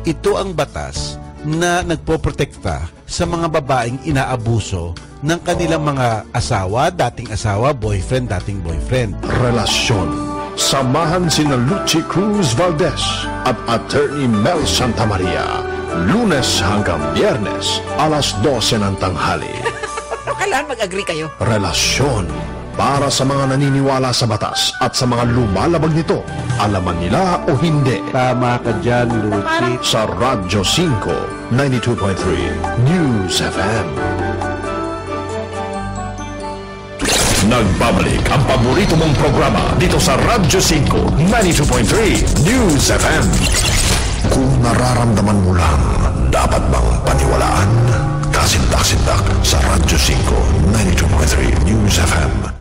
ito ang batas na nagpoprotekta sa mga babaeng inaabuso ng kanilang mga asawa, dating asawa, boyfriend, dating boyfriend. Relasyon. Samahan sina Lucy Cruz Valdez at Attorney Mel Santamaria. Lunes hanggang Biyernes, alas 12 ng tanghali. Kailan mag-agree kayo? Relasyon. Para sa mga naniniwala sa batas at sa mga lumalabag nito, alaman nila o hindi. Tama ka dyan, Lucy. Sa Radyo 5, 92.3 News FM. Nagbabalik ang paborito mong programa dito sa Radyo 5, 92.3 News FM. Kung nararamdaman mo lang, dapat bang paniwalaan? Kasindak-sindak sa Radyo 5, 92.3 News FM.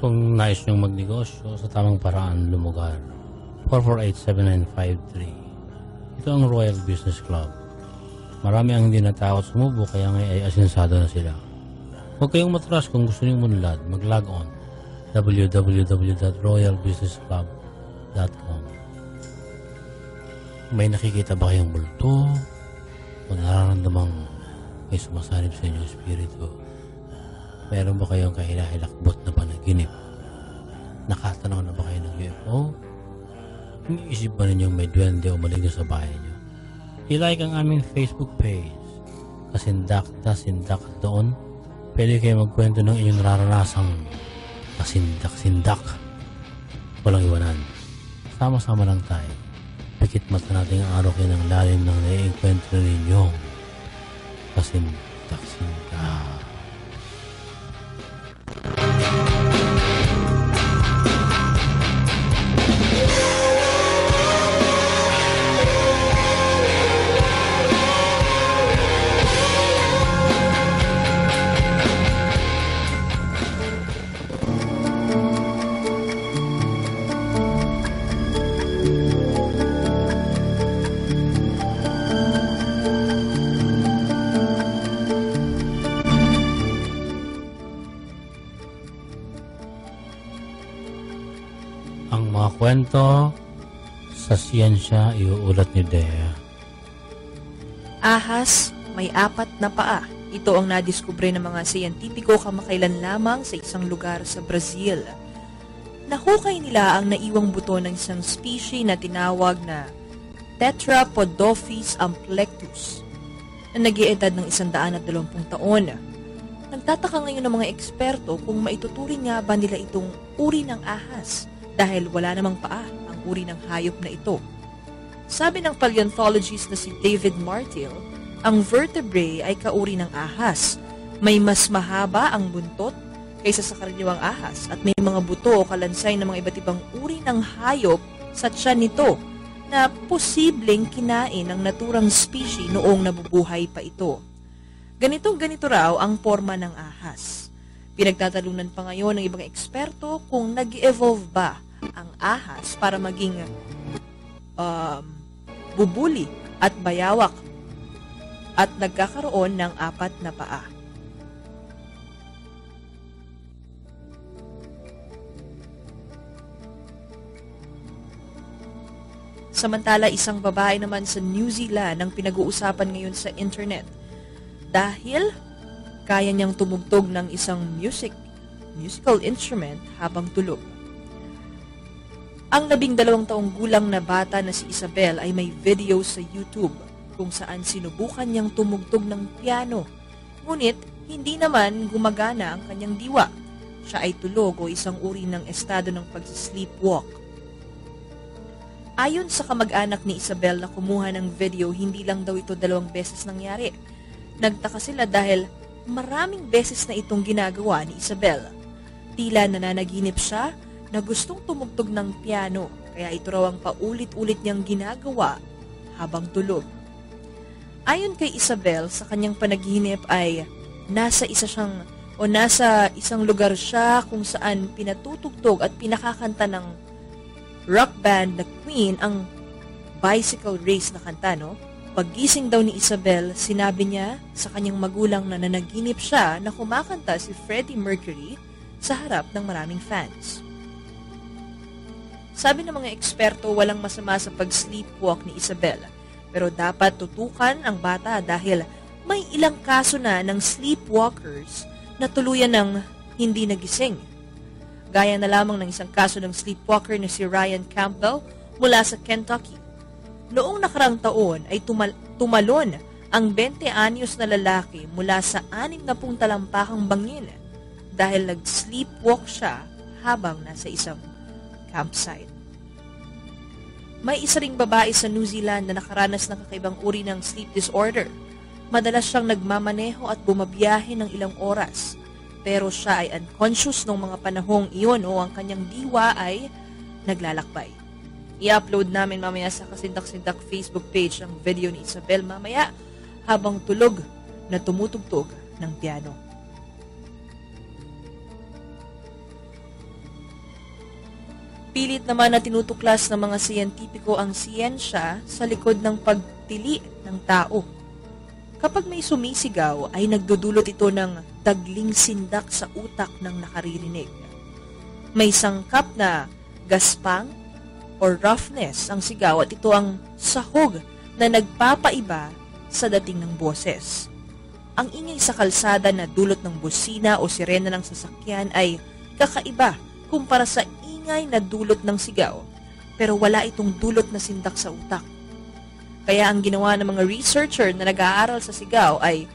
Kung nais nyong magnegosyo sa tamang paraan, lumugar. 448-7953. Ito ang Royal Business Club. Marami ang hindi natakot sumubo, kaya ngayon ay asensado na sila. Huwag kayong matras kung gusto niyong munlad. Mag-log on www.royalbusinessclub.com. May nakikita ba kayong multo? O nararamdamang may sumasanib sa inyong espiritu? Meron ba kayong kahilahilakbot na panaginip? Nakatanaw na ba kayo ng UFO? Iniisip ba ninyong may duwende o maligno sa bahay niyo? I-like ang aming Facebook page. Kasindak at doon, pwede kayo magkwento ng inyong nararanasang kasindak-sindak. Walang iwanan. Sama-sama lang tayo. Pikit mata natin ang araw kayo ng lalim ng naiengkwentro ninyong kasindak-sindak. Kwento sa siyensya, iuulat ni Dea. Ahas, may 4 na paa. Ito ang nadiskubre ng mga siyentipiko kamakailan lamang sa isang lugar sa Brazil. Nahukay nila ang naiwang buto ng isang species na tinawag na Tetrapodophyes amplectus na nag-iedad ng 120 taon. Nagtataka ngayon ng mga eksperto kung maituturing nga ba nila itong uri ng ahas dahil wala namang paa ang uri ng hayop na ito. Sabi ng paleontologist na si David Martil, ang vertebrae ay kauri ng ahas. May mas mahaba ang buntot kaysa sa karaniwang ahas at may mga buto o kalansay ng mga iba't ibang uri ng hayop sa tiyan nito na posibleng kinain ng naturang species noong nabubuhay pa ito. Ganito raw ang forma ng ahas. Pinagtatalunan pa ngayon ng ibang eksperto kung nag-evolve ba ang ahas para maging bubuli at bayawak at nagkakaroon ng 4 na paa. Samantala, isang babae naman sa New Zealand ang pinag-uusapan ngayon sa internet dahil kaya niyang tumugtog ng isang musical instrument habang tulog. Ang 12 taong gulang na bata na si Isabel ay may video sa YouTube kung saan sinubukan niyang tumugtog ng piano. Ngunit, hindi naman gumagana ang kanyang diwa. Siya ay tulog o isang uri ng estado ng pag-sleepwalk. Ayon sa kamag-anak ni Isabel na kumuha ng video, hindi lang daw ito 2 beses nangyari. Nagtaka sila dahil maraming beses na itong ginagawa ni Isabel. Tila nananaginip siya na gustong tumugtog ng piano, kaya ito raw ang paulit-ulit niyang ginagawa habang tulog. Ayon kay Isabel, sa kanyang panaginip ay nasa isang lugar siya kung saan pinatutugtog at pinakakanta ng rock band na Queen ang Bicycle Race na kanta, no? Paggising daw ni Isabel, sinabi niya sa kanyang magulang na nanaginip siya na kumakanta si Freddie Mercury sa harap ng maraming fans. Sabi ng mga eksperto, walang masama sa pag-sleepwalk ni Isabel, pero dapat tutukan ang bata dahil may ilang kaso na ng sleepwalkers na tuluyan ng hindi nagising. Gaya na lamang ng isang kaso ng sleepwalker na si Ryan Campbell mula sa Kentucky. Noong nakarang taon ay tumalon ang 20 anyos na lalaki mula sa 60 talampakang bangin dahil nag-sleepwalk siya habang nasa isang campsite. May isa ring babae sa New Zealand na nakaranas ng kakaibang uri ng sleep disorder. Madalas siyang nagmamaneho at bumabiyahe ng ilang oras. Pero siya ay unconscious noong mga panahong iyon o ang kanyang diwa ay naglalakbay. I-upload namin mamaya sa Kasindak-Sindak Facebook page ang video ni Isabel mamaya habang tulog na tumutugtog ng piano. Pilit naman na tinutuklas ng mga siyentipiko ang siyensya sa likod ng pagtili ng tao. Kapag may sumisigaw ay nagdudulot ito ng tagling sindak sa utak ng nakaririnig. May sangkap na gaspang or roughness ang sigaw at ito ang sahog na nagpapaiba sa dating ng boses. Ang ingay sa kalsada na dulot ng busina o sirena ng sasakyan ay kakaiba kumpara sa ingay na dulot ng sigaw, pero wala itong dulot na sindak sa utak. Kaya ang ginawa ng mga researcher na nag-aaral sa sigaw ay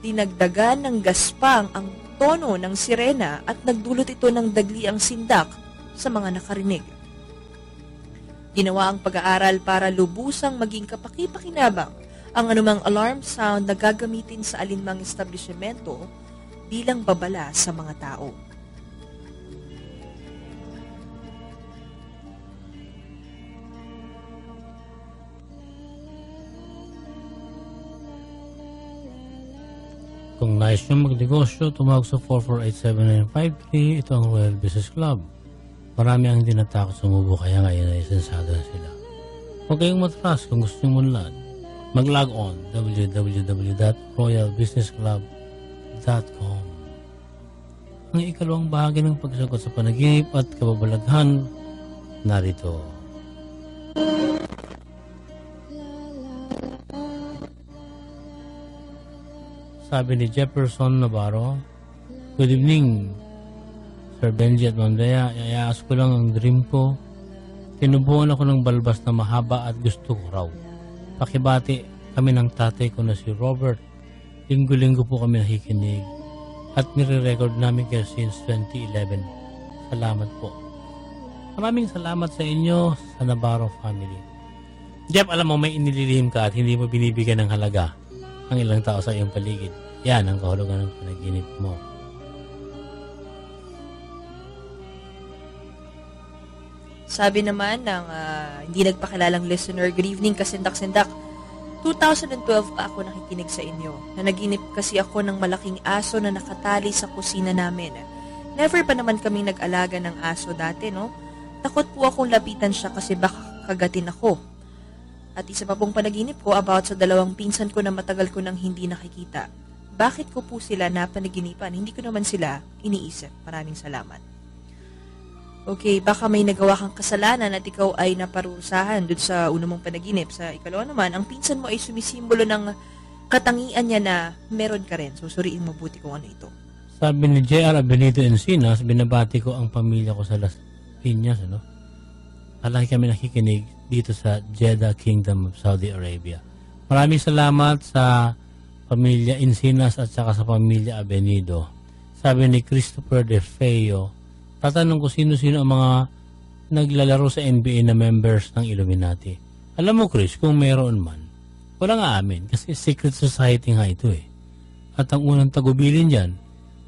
dinagdagan ng gaspang ang tono ng sirena at nagdulot ito ng dagliang sindak sa mga nakarinig. Ginawa ang pag-aaral para lubusang maging kapaki-pakinabang ang anumang alarm sound na gagamitin sa alinmang establishmento bilang babala sa mga tao. Kung nais nyo magnegosyo, tumawag sa 448-7953. Ito ang Royal Business Club. Marami ang hindi natakot sumubo, kaya ngayon ay sensada sila. Huwag kayong matras kung gusto nyo munlad. Mag-log on www.royalbusinessclub.com. Ang ikalawang bahagi ng pagsagot sa panaginip at kababalaghan, narito. Sabi ni Jefferson Navarro, "Good evening, Sir Benji at Ma'am Dea. Iaas ko lang ang dream ko. Tinubuan ako ng balbas na mahaba at gusto ko raw. Pakibati kami ng tatay ko na si Robert. Linggo-linggo po kami nakikinig at nire-record namin kayo since 2011. Salamat po." Maraming salamat sa inyo sa Navarro family. Jeff, alam mo may inililihim ka at hindi mo binibigyan ng halaga ang ilang tao sa iyong paligid. Yan ang kahulugan ng panaginip mo. Sabi naman ng hindi nagpakilalang listener, "Good evening, Kasindak-Sindak. 2012 pa ako nakikinig sa inyo. Nanaginip kasi ako ng malaking aso na nakatali sa kusina namin. Never pa naman kaming nag-alaga ng aso dati, no? Takot po akong lapitan siya kasi baka kagatin ako. At isa pa pong panaginip ko about sa dalawang pinsan ko na matagal ko nang hindi nakikita. Bakit ko po sila napanaginipan? Hindi ko naman sila iniisip. Maraming salamat." Okay, baka may nagawa kang kasalanan at ikaw ay naparusahan dun sa una mong panaginip. Sa ikalawa naman, ang pinsan mo ay sumisimbolo ng katangian niya na meron ka rin. So, suriin mabuti kung ano ito. Sabi ni J.R. Benito Encinas, "Binabati ko ang pamilya ko sa Las Piñas, ano? Palagi kami nakikinig dito sa Jeddah Kingdom of Saudi Arabia. Maraming salamat sa pamilya Encinas at saka sa pamilya Abenido." Sabi ni Christopher De Feo, "Tatanong ko sino-sino ang mga naglalaro sa NBA na members ng Illuminati. Alam mo, Chris, kung mayroon man, walang aamin kasi secret society nga ito eh. At ang unang tagubilin dyan,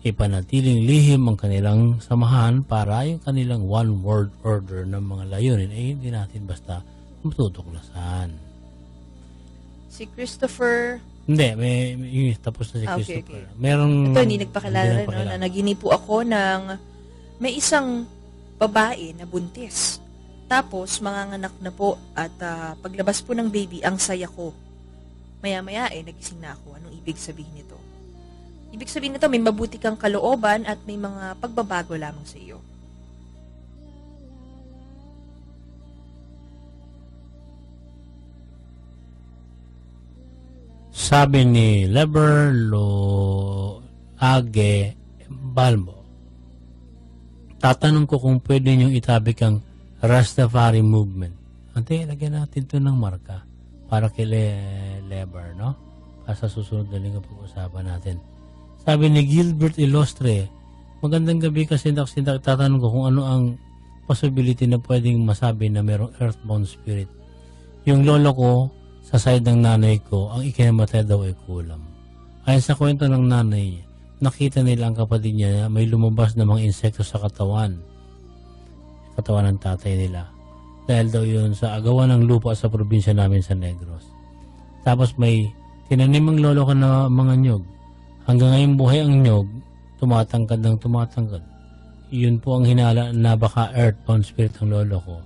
ipanatiling lihim ang kanilang samahan para yung kanilang one world order ng mga layunin ay hindi natin basta matutuklasan." Si Christopher... Hindi, may tapos na si Christopher. Okay. Merong... Ito, hindi nagpakilala rin, no, na naginip po ako ng may isang babae na buntis. Tapos, manganganak na po at paglabas po ng baby, ang saya ko. Maya-maya nagising na ako. Anong ibig sabihin nito? Ibig sabihin nito, may mabuti kang kalooban at may mga pagbabago lamang sa iyo. Sabi ni Leberlo Age Balmo, "Tatanong ko kung pwede niyong itabik ang Rastafari movement." Ante, lagyan natin ito ng marka. para kay Lebar, no? Para sa susunod na linggo pag-usapan natin. Sabi ni Gilbert Ilostre, magandang gabi kasi tatanong ko kung ano ang possibility na pwedeng masabi na merong earthbound spirit. Yung lolo ko, sa side ng nanay ko, ang ikinamatay daw ay kulam. Ayon sa kwento ng nanay, nakita nila ang kapatid niya na may lumabas na mga insekto sa katawan ng tatay nila. Dahil daw yun sa agawan ng lupa sa probinsya namin sa Negros. Tapos may tinanim ang lolo ko na mga nyog. Hanggang ngayon buhay ang nyog, tumatangkad ng tumatangkad. Yun po ang hinala na baka earthbound spirit ang lolo ko.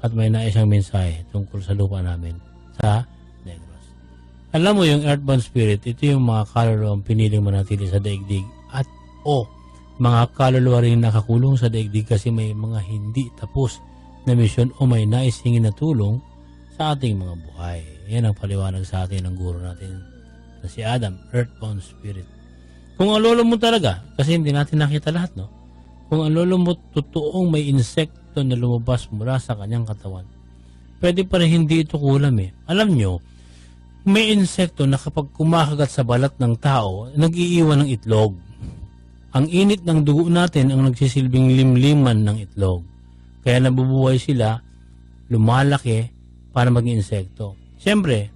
At may naisang mensahe tungkol sa lupa namin sa Negros. Alam mo yung earthbound spirit, ito yung mga kaluluwa ang piniling manatili sa daigdig at mga kaluluwa rin nakakulong sa daigdig kasi may mga hindi tapos na misyon o may naisingin na tulong sa ating mga buhay. Yan ang paliwanag sa atin ng guro natin na si Adam, earthbound spirit. Kung ang lolo mo talaga, kasi hindi natin nakita lahat, no? Kung ang lolo mo totoong may insekto na lumabas mula sa kanyang katawan, pwede pa rin hindi ito kulam eh. Alam nyo, may insekto na kapag kumakagat sa balat ng tao, nag-iiwan ng itlog. Ang init ng dugo natin ang nagsisilbing limliman ng itlog. Kaya nabubuhay sila, lumalaki para maging insekto. Siyempre,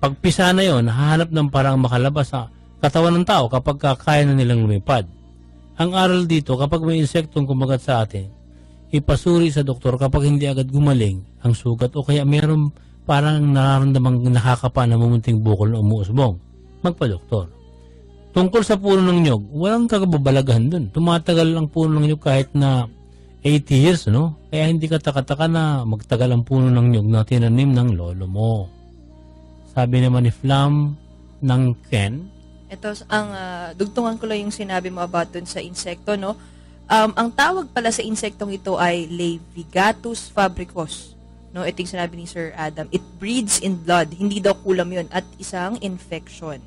pag pisa na yon, hahanap ng parang makalabas sa katawan ng tao kapag kaya na nilang lumipad. Ang aral dito, kapag may insektong kumagat sa atin, ipasuri sa doktor kapag hindi agad gumaling ang sugat o kaya mayroong parang nararamdamang nakakapa na mumunting bukol na umuusbong. Magpa-doktor. Tungkol sa puno ng nyog, walang kakababalagahan dun. Tumatagal ang puno ng nyog kahit na 80 years, no? Kaya hindi ka taka-taka na magtagal ang puno ng nyog na tinanim ng lolo mo. Sabi naman ni Flam ng Ken, ito, ang dugtungan ko lang yung sinabi mo about dun sa insekto, no? Ang tawag pala sa insektong ito ay Levigatus fabricus. No, ito yung sinabi ni Sir Adam. It breeds in blood. Hindi daw kulam yun. At isang infection.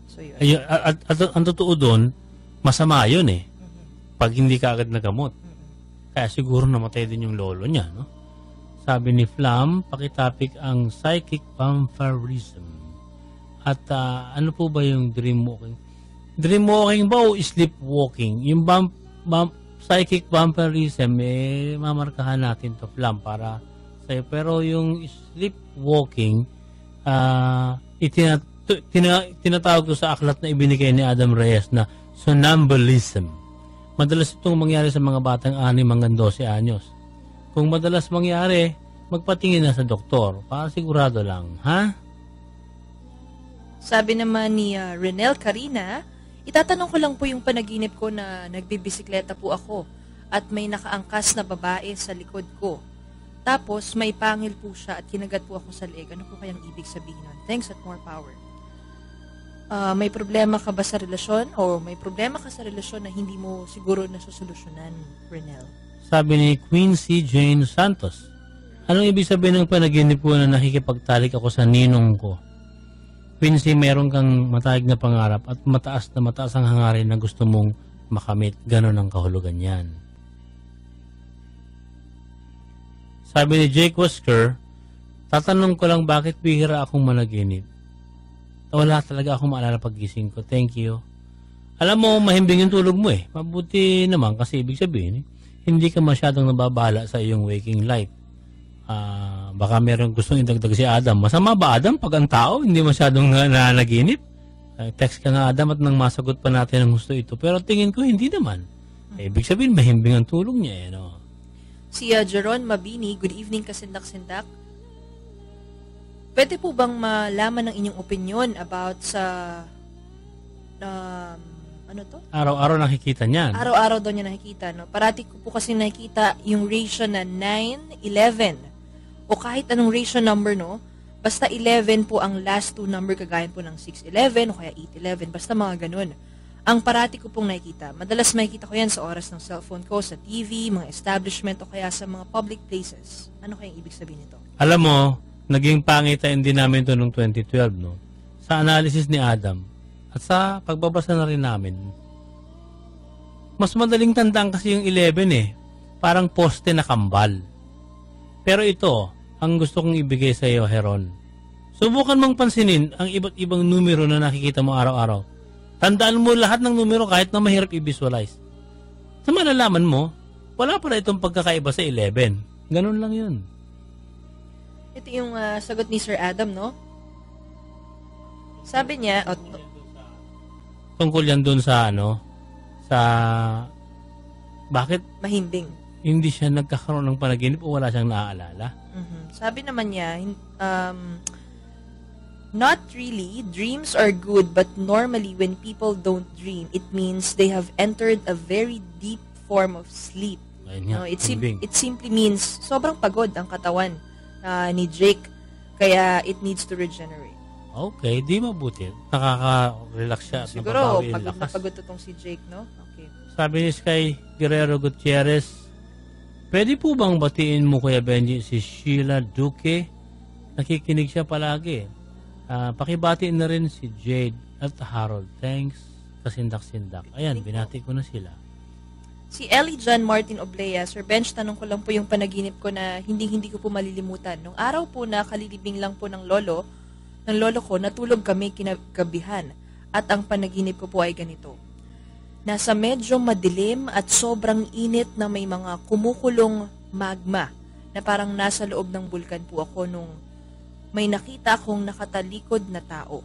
So, yun. At ang totoo doon, masama yun eh. Pag hindi ka agad nagamot. Kaya siguro namatay din yung lolo niya, no? Sabi ni Flam, pakitapik ang psychic vampirism. At ano po ba yung dreamwalking? Dreamwalking ba o sleepwalking? Yung psychic vampirism, mamarkahan natin to, Flam, para sa'yo. Pero yung sleepwalking, tinatawag ko sa aklat na ibinigay ni Adam Reyes na somnambulism. Madalas itong mangyari sa mga batang 6 hanggang 12 anyos. Kung madalas mangyari, magpatingin na sa doktor para sigurado lang, ha? Sabi naman ni Renel Carina, itatanong ko lang po yung panaginip ko na nagbibisikleta po ako at may nakaangkas na babae sa likod ko. Tapos may pangil po siya at kinagat po ako sa leeg. Ano po kayang ibig sabihin nun? Thanks at more power. May problema ka ba sa relasyon? O may problema ka sa relasyon na hindi mo siguro nasusolusyonan, Renel? Sabi ni Quincy Jane Santos, anong ibig sabihin ng panaginip ko na nakikipagtalik ako sa ninong ko? Quincy, meron kang matayag na pangarap at mataas ang hangarin na gusto mong makamit. Ganon ang kahulugan yan. Sabi ni Jake Wesker, tatanong ko lang bakit bihira akong managinip. Wala talaga akong maalala paggising ko. Thank you. Alam mo, mahimbing yung tulog mo eh. Mabuti naman kasi ibig sabihin, hindi ka masyadong nababala sa iyong waking life. Baka meron gustong idagdag si Adam. Masama ba, Adam, pag ang tao hindi masyadong nanaginip? Text ka nga, Adam, at nang masagot pa natin ang gusto ito. Pero tingin ko, hindi naman. Ibig sabihin, mahimbing ang tulog niya. No? Si Jeron Mabini, good evening kasindak-sindak. Pwede po bang malaman ng inyong opinion about sa ano to? Araw-araw nakikita niyan. Araw-araw daw niya nakikita. No? Parati ko po kasi nakikita yung ratio na 9-11. O kahit anong ratio number, no? Basta 11 po ang last 2 number, kagaya po ng 6-11 o kaya 8-11. Basta mga ganun. Ang parati ko pong nakikita. Madalas makikita ko yan sa oras ng cellphone ko, sa TV, mga establishment o kaya sa mga public places. Ano kayang ibig sabihin nito? Alam mo, naging pangitain din namin ito noong 2012, no? Sa analysis ni Adam at sa pagbabasa na rin namin. Mas madaling tandaan kasi yung 11 eh. Parang poste na kambal. Pero ito, ang gusto kong ibigay sa iyo, Heron, Subukan mong pansinin ang iba't ibang numero na nakikita mo araw-araw. Tandaan mo lahat ng numero kahit na mahirap i-visualize. Sa malalaman mo, wala pala itong pagkakaiba sa 11. Ganun lang yun. Ito yung sagot ni Sir Adam, no? Sabi niya, tungkol yan dun sa bakit mahimbing. Hindi siya nagkakaroon ng panaginip o wala siyang naaalala? Sabi naman niya, not really. Dreams are good, but normally when people don't dream, it means they have entered a very deep form of sleep. No, it simply means sobrang pagod ang katawan ni Jake, kaya it needs to regenerate. Okay, di mabuti. Nakaka-relax siya. Siguro, pagod na pagod itong si Jake, no? Okay. Sabi ni Sky Guerrero Gutierrez, pwede po bang batiin mo, Kuya Benji, si Sheila Duque? Nakikinig siya palagi. Pakibatiin na rin si Jade at Harold. Thanks, kasindak-sindak. Ayan, binati ko na sila. Si Ellie John Martin Oblea, Sir Bench, tanong ko lang po yung panaginip ko na hindi ko po malilimutan. Nung araw po na kalilibing lang po ng lolo ko, natulog kami kinagabihan at ang panaginip ko po ay ganito. Nasa medyo madilim at sobrang init na may mga kumukulong magma na parang nasa loob ng bulkan po ako nung may nakita akong nakatalikod na tao.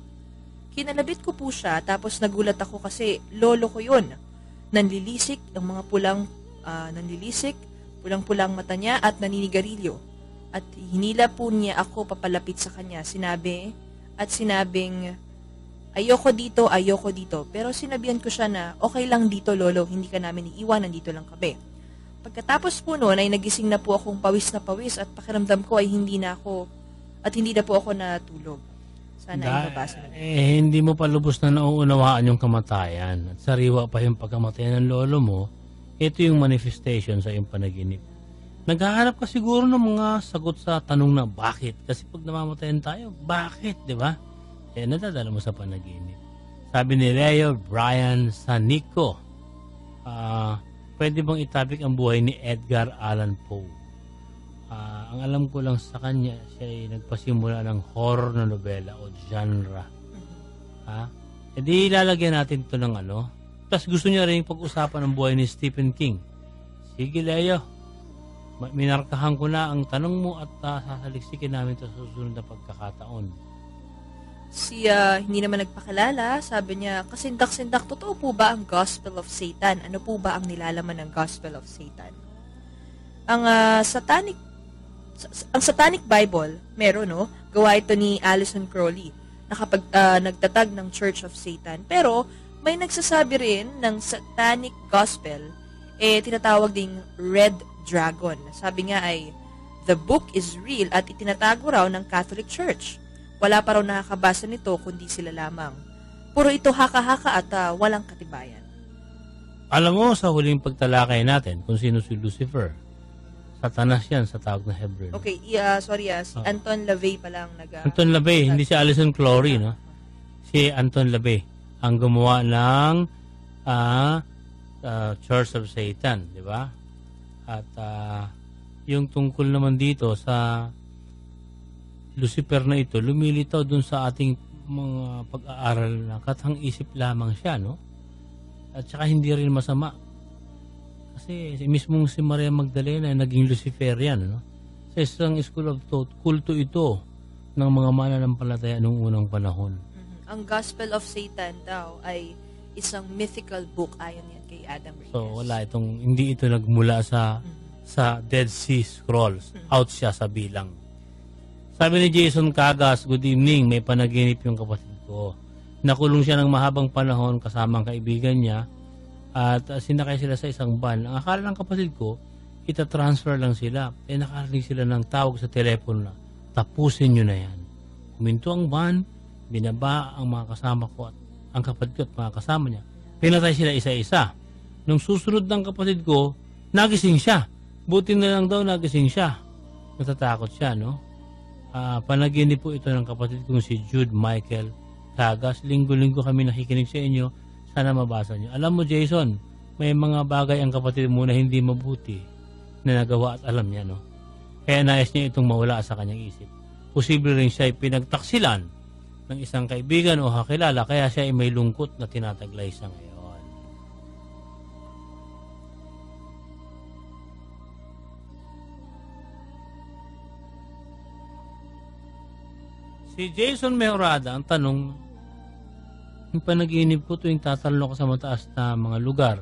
Kinalabit ko po siya tapos nagulat ako kasi lolo ko yun. Nanlilisik, ang mga pulang-pulang mata niya at naninigarilyo. At hinila po niya ako papalapit sa kanya. Sinabing, ayoko dito. Pero sinabihan ko siya na, okay lang dito lolo, hindi ka namin iiwan, nandito lang kami. Pagkatapos po noon ay nagising na po akong pawis na pawis at pakiramdam ko ay hindi na po ako natulog. Sana ay mabasa na. Hindi mo pa lubos na nauunawaan yung kamatayan at sariwa pa yung pagkamatay ng lolo mo. Ito yung manifestation sa iyong panaginip. Naghahanap ka siguro ng mga sagot sa tanong na bakit. Kasi pag namamatayan tayo, bakit, di ba? Nadadala mo sa panaginip. Sabi ni Leo Brian Sanico, pwede bang itapik ang buhay ni Edgar Allan Poe? Ang alam ko lang sa kanya, siya ay nagpasimula ng horror na nobela o genre. E di ilalagyan natin ito ng Tapos gusto niya rin pag-usapan ang buhay ni Stephen King. Sige, Leo. Minarkahan ko na ang tanong mo at sasaliksikin namin ito sa susunod na pagkakataon. Hindi naman nagpakilala. Sabi niya, kasindak-sindak, totoo po ba ang Gospel of Satan? Ano po ba ang nilalaman ng Gospel of Satan? Ang Satanic Bible, meron, no? Gawa ito ni Alison Crowley na kapag nagtatag ng Church of Satan. Pero may nagsasabi rin ng Satanic Gospel, tinatawag ding Red Dragon. Sabi nga ay, the book is real at itinatago raw ng Catholic Church. Wala pa raw nakakabasa nito kundi sila lamang. Puro ito haka-haka at walang katibayan. Alam mo sa huling pagtalakay natin kung sino si Lucifer. Satanas yan sa tawag na Hebrew. Okay, si Anton LaVey pa lang Anton LaVey, hindi si Alison Crowley, no? Si Anton LaVey ang gumawa ng Church of Satan, di ba? At yung tungkol naman dito sa Lucifer na ito, lumilitaw dun sa ating mga pag-aaral na katang isip lamang siya, no? At saka hindi rin masama. Kasi mismong si Maria Magdalena naging Luciferian, no? Sa isang school of thought, kulto ito ng mga mananampalataya noong unang panahon. Ang Gospel of Satan daw ay isang mythical book ayon yan kay Adam Reyes. So hindi ito nagmula sa Dead Sea Scrolls. Out siya sa bilang. Sabi ni Jason Cagas, good evening, may panaginip yung kapatid ko. Nakulong siya ng mahabang panahon kasama ang kaibigan niya. At sinakay sila sa isang van. Ang akala ng kapatid ko, ita-transfer lang sila. Nakarinig sila ng tawag sa telepono na, tapusin nyo na yan. Huminto ang van, binaba ang mga kasama ko at ang kapatid ko at mga kasama niya. Pinatay sila isa-isa. Nung susunod ng kapatid ko, nagising siya. Buti na lang daw nagising siya. Natatakot siya, no? Panaginip po ito ng kapatid kong si Jude Michael Cagas. Linggo-linggo kami nakikinig sa inyo. Sana mabasa nyo. Alam mo, Jason, may mga bagay ang kapatid mo na hindi mabuti na nagawa at alam niya, no? Kaya nais niya itong mawala sa kanyang isip. Posible rin siya ay pinagtaksilan ng isang kaibigan o kakilala kaya siya ay may lungkot na tinataglay sa ngayon. Si Jason Mejorada, ang tanong, yung panaginip ko tuwing tatalon ako sa mataas na mga lugar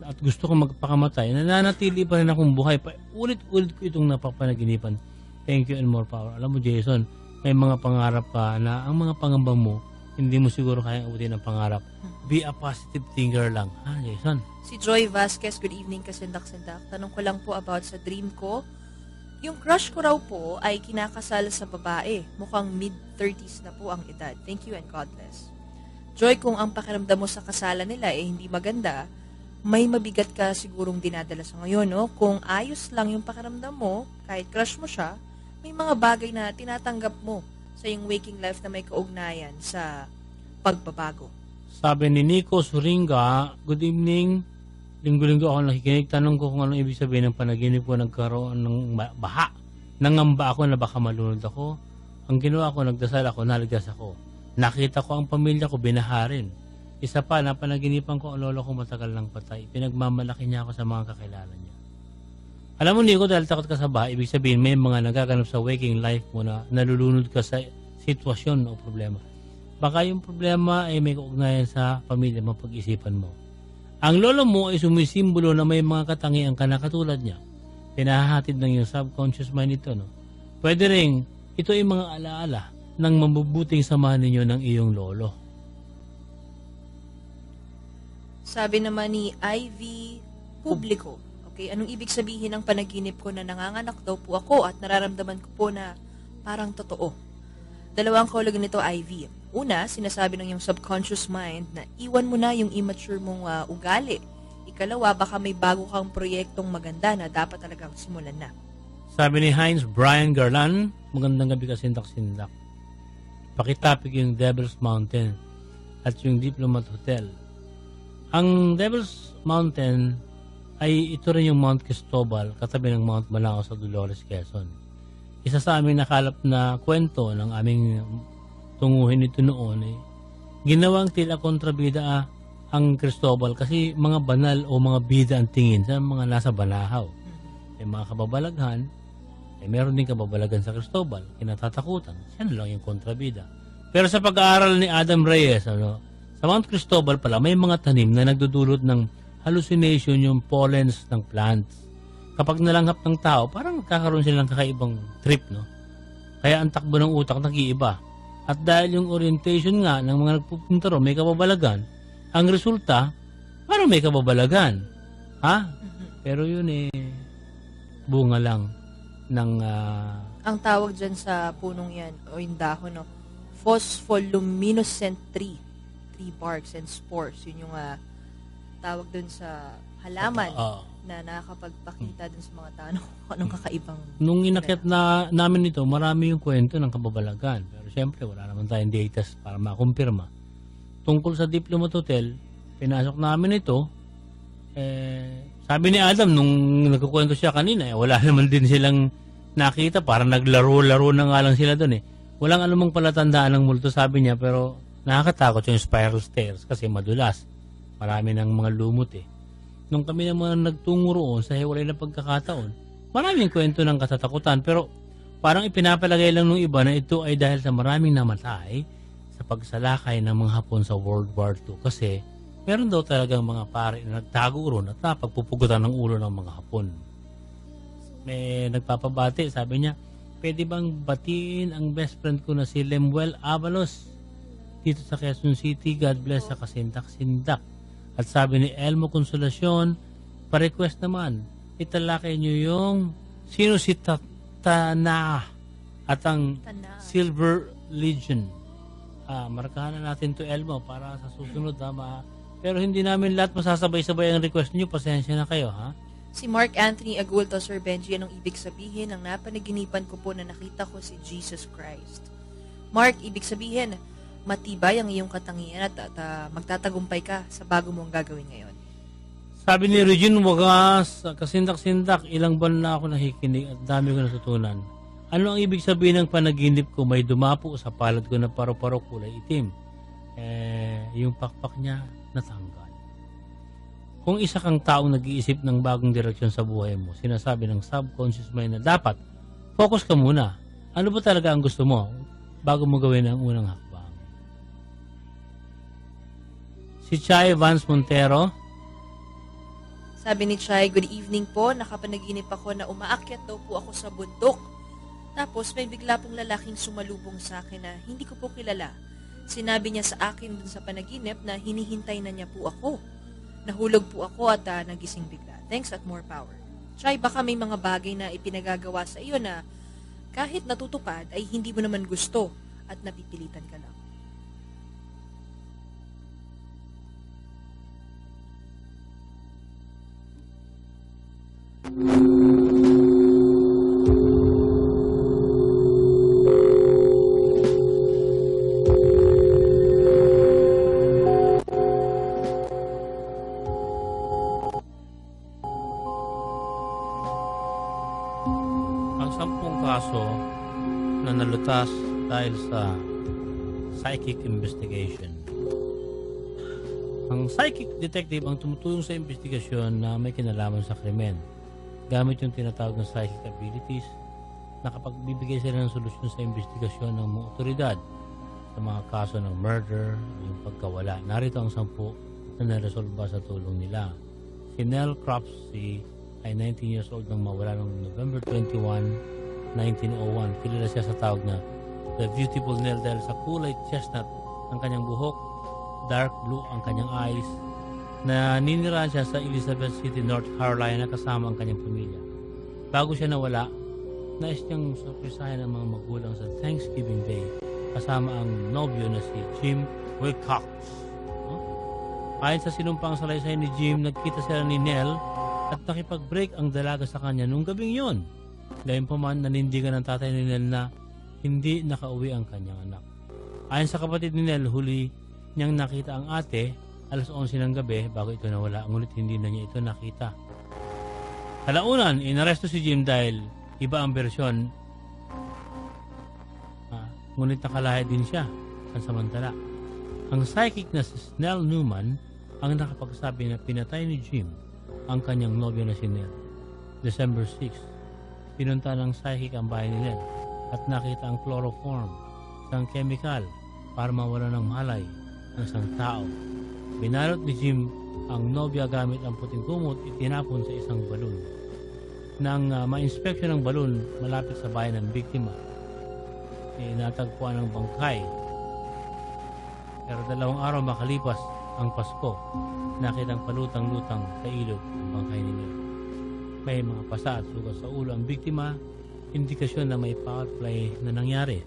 at gusto ko magpakamatay, nananatili pa rin akong buhay. Ulit-ulit ko itong napapanaginipan. Thank you and more power. Alam mo, Jason, may mga pangarap ka na ang mga pangamba mo, hindi mo siguro kayang abutin ang pangarap. Be a positive thinker lang. Ha, Jason? Si Joy Vasquez, good evening kasindak-sindak. Tanong ko lang po about sa dream ko. Yung crush ko raw po ay kinakasal sa babae. Mukhang mid-30s na po ang edad. Thank you and God bless. Joy, kung ang pakiramdam mo sa kasalan nila ay hindi maganda, may mabigat ka sigurong dinadala sa ngayon, no? Kung ayos lang yung pakiramdam mo, kahit crush mo siya, may mga bagay na tinatanggap mo sa iyong waking life na may kaugnayan sa pagbabago. Sabi ni Nico Suringa, good evening. Linggo-linggo ako nakikinig. Tanong ko kung anong ibig sabihin ng panaginip ko, nagkaroon ng baha. Nangamba ako na baka malunod ako. Ang ginawa ko, nagdasal ako, naligtas ako. Nakita ko ang pamilya ko, binaharin. Isa pa, napanaginipan ko ang lolo ko matagal ng patay. Pinagmamalaki niya ako sa mga kakilala niya. Alam mo, Nico, dahil takot ka sa baha, ibig sabihin may mga nagaganap sa waking life mo na nalulunod ka sa sitwasyon o problema. Baka yung problema ay may kaugnayan sa pamilya mo, pag-isipan mo. Ang lolo mo ay sumisimbolo na may mga katangian ka na katulad niya. Pinahahatid ng iyong subconscious mind ito, no? Pwede rin, ito ay mga alaala ng mabubuting samahan ninyo ng iyong lolo. Sabi naman ni Ivy Publico, okay, anong ibig sabihin ng panaginip ko na nanganganak daw po ako at nararamdaman ko po na parang totoo? Dalawang kahulugan nito, Ivy. Una, sinasabi ng iyong subconscious mind na iwan mo na yung immature mong ugali. Ikalawa, baka may bago kang proyektong maganda na dapat talagang simulan na. Sabi ni Heinz Brian Garland, magandang gabi kasindak-sindak. Pakitapik yung Devil's Mountain at yung Diplomat Hotel. Ang Devil's Mountain ay ito rin yung Mount Cristobal, katabi ng Mount Malao sa Dolores, Quezon. Isa sa aming nakalap na kwento ng aming tunguhin ito noon ay ginawang tila kontrabida ang Cristobal kasi mga banal o mga bida ang tingin sa mga nasa Banahaw. May mga kababalaghan, meron din kababalaghan sa Cristobal, kinatatakutan. Siya na lang yung kontrabida. Pero sa pag-aaral ni Adam Reyes, sa Mount Cristobal pala, may mga tanim na nagdudulot ng hallucination, yung pollens ng plants. Kapag nalanghap ng tao, parang nagkakaroon silang kakaibang trip, no? Kaya ang takbo ng utak nag-iiba. At dahil yung orientation nga ng mga nagpupunta ron, may kababalagan, ang resulta, parang may kababalagan. Ha? Pero yun bunga lang ng... Ang tawag dyan sa punong yan, o yung dahon, no? Phospholuminescent tree barks and spores. Yun yung tawag dun sa halaman na nakakapagpakita dun sa mga tao anong kakaibang... Nung inakyat na namin ito, marami yung kwento ng kababalagan. Pero siyempre, wala naman tayong data para makumpirma. Tungkol sa Diplomat Hotel, pinasok namin ito. Sabi ni Adam, nung nagkukwento siya kanina, wala naman din silang nakita. Parang naglaro-laro na nga lang sila dun . Walang anumang palatandaan ng multo, sabi niya, pero nakakatakot yung spiral stairs kasi madulas. Marami ng mga lumot . Nung kami naman nagtungo roon sa hiwalay na pagkakataon, maraming kwento ng katatakutan, pero parang ipinapalagay lang ng iba na ito ay dahil sa maraming namatay sa pagsalakay ng mga Hapon sa World War II kasi meron daw talagang mga pare na nagtago roon at napagpupugutan ng ulo ng mga Hapon. May nagpapabati, sabi niya, pwede bang batiin ang best friend ko na si Lemuel Avalos dito sa Quezon City? God bless sa kasindak-sindak. At sabi ni Elmo Consolacion, pa-request naman, italakay niyo yung sino si Tana at ang Silver Legion. Markahan na natin to Elmo para sa susunod. Pero hindi namin lahat masasabay-sabay ang request niyo. Pasensya na kayo, ha? Si Mark Anthony Agulto, Sir Benji, anong ibig sabihin ng napanaginipan ko po na nakita ko si Jesus Christ? Mark, ibig sabihin, matibay ang iyong katangian at magtatagumpay ka sa bago mong gagawin ngayon. Sabi ni Regine Wagas, kasindak-sindak, ilang buwan na ako nakikinig at dami ko natutunan. Ano ang ibig sabihin ng panaginip ko? May dumapo sa palad ko na paro-paro kulay itim. Yung pakpak niya natanggal. Kung isa kang taong nag-iisip ng bagong direksyon sa buhay mo, sinasabi ng subconscious mind na dapat focus ka muna. Ano ba talaga ang gusto mo bago mo gawin ang unang hakbang? Si Chay Vance Montero. Sabi ni Chay, good evening po. Nakapanaginip ako na umaakyat daw po ako sa bundok. Tapos may bigla pong lalaking sumalubong sa akin na hindi ko po kilala. Sinabi niya sa akin dun sa panaginip na hinihintay na niya po ako. Nahulog po ako at nagising bigla. Thanks at more power. Chay, baka may mga bagay na ipinagagawa sa iyo na kahit natutupad ay hindi mo naman gusto at napipilitan ka lang. Na nalutas dahil sa psychic investigation. Ang psychic detective ang tumutulong sa investigasyon na may kinalaman sa krimen. Gamit yung tinatawag na psychic abilities, nakapagbibigay sila ng solusyon sa investigasyon ng mga otoridad sa mga kaso ng murder, yung pagkawala. Narito ang 10 na naresolba sa tulong nila. Si Nell Cropsey ay 19 years old nang mawala noong November 21, 1901. Kilala siya sa tawag na The Beautiful Nell dahil sa kulay chestnut ang kanyang buhok, dark blue ang kanyang eyes. Naninirahan siya sa Elizabeth City, North Carolina kasama ang kanyang pamilya. Bago siya nawala, nais niyang surprisahin ang mga magulang sa Thanksgiving Day kasama ang nobyo na si Jim Wilcox. Ayon sa sinumpang salaysay ni Jim, nagkita sila ni Nell at nakipag-break ang dalaga sa kanya nung gabing yon. Gayunpaman, nanindigan ng tatay ni Nell na hindi nakauwi ang kanyang anak. Ayon sa kapatid ni Nell, huli niyang nakita ang ate alas 11 ng gabi bago ito nawala, ngunit hindi na niya ito nakita. Kalaunan, inaresto si Jim dahil iba ang bersyon, ngunit nakalahi din siya pansamantala. Ang psychic na si Nell Newman ang nakapagsabi na pinatay ni Jim ang kanyang nobyo na si Nell. December 6, pinunta ng psychic ang bahay ni Nell at nakita ang chloroform, isang chemical para mawala ng malay ng isang tao. Binalot ni Jim ang nobya gamit ang puting kumot, itinapon sa isang balon. Nang ma-inspeksyon ng balon malapit sa bahay ng biktima, natagpuan ng bangkay. Pero 2 araw makalipas ang Pasko, nakitang palutang-lutang sa ilog ang bangkay ni Nell. May mga pasa at sugat sa ulo ang biktima, indikasyon na may foul play na nangyari.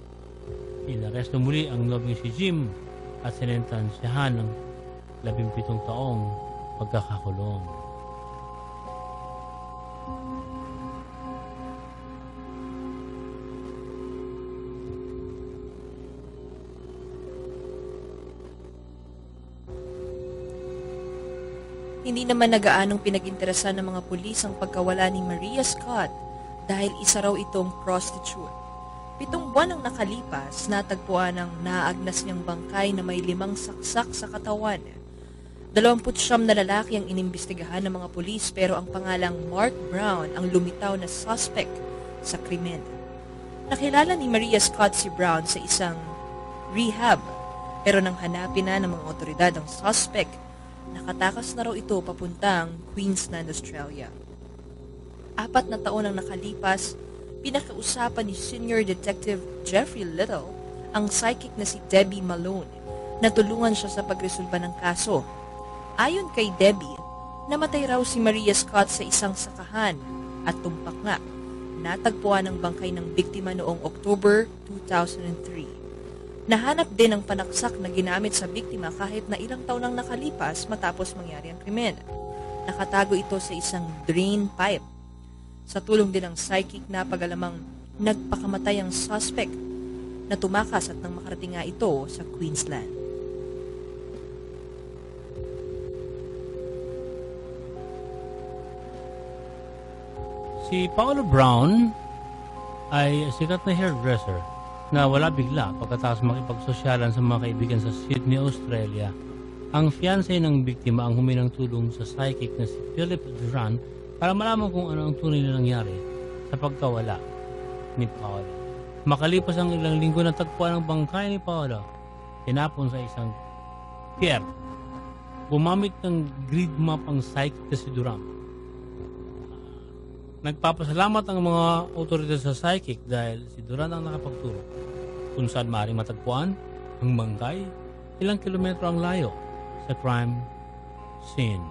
Inaresto muli ang nobyong si Jim at sinentansyahan ng 17 taong pagkakakulong. Hindi naman nagaanong pinag-interesan ng mga pulis ang pagkawala ni Maria Scott dahil isa raw itong prostitute. 7 buwan ang nakalipas, natagpuan ang naagnas niyang bangkay na may 5 saksak sa katawan. 29 na lalaki ang inimbestigahan ng mga pulis pero ang pangalang Mark Brown ang lumitaw na suspect sa krimen. Nakilala ni Maria Scott si Brown sa isang rehab pero nang hanapin na ng mga otoridad ang suspect, nakatakas na raw ito papuntang Queensland, Australia. 4 na taon ang nakalipas, pinakausapan ni Senior Detective Jeffrey Little ang psychic na si Debbie Malone na tulungan siya sa pagresolba ng kaso. Ayon kay Debbie, namatay raw si Maria Scott sa isang sakahan at tumpak nga. Natagpuan ang bangkay ng biktima noong October 2003. Nahanap din ang panaksak na ginamit sa biktima kahit na ilang taon nang nakalipas matapos mangyari ang krimen. Nakatago ito sa isang drain pipe. Sa tulong din ng psychic na pag-alamang nagpakamatay ang suspect na tumakas at nang makarating nga ito sa Queensland. Si Paolo Brown ay sikat na hairdresser na wala bigla pagkatapos makipagsosyalan sa mga kaibigan sa Sydney, Australia. Ang fiancé ng biktima ang huminang tulong sa psychic na si Philip Duran para malaman kung ano ang tunay na nangyari sa pagkawala ni Paolo. Makalipas ang ilang linggo na tagpuan ang bangkay ni Paolo, tinapon sa isang pier. Gumamit ng grid map ang psychic na si Duran. Nagpapasalamat ang mga otoridad sa psychic dahil si Duran ang nakapagturo kung saan maaaring matagpuan ang bangkay ilang kilometro ang layo sa crime scene.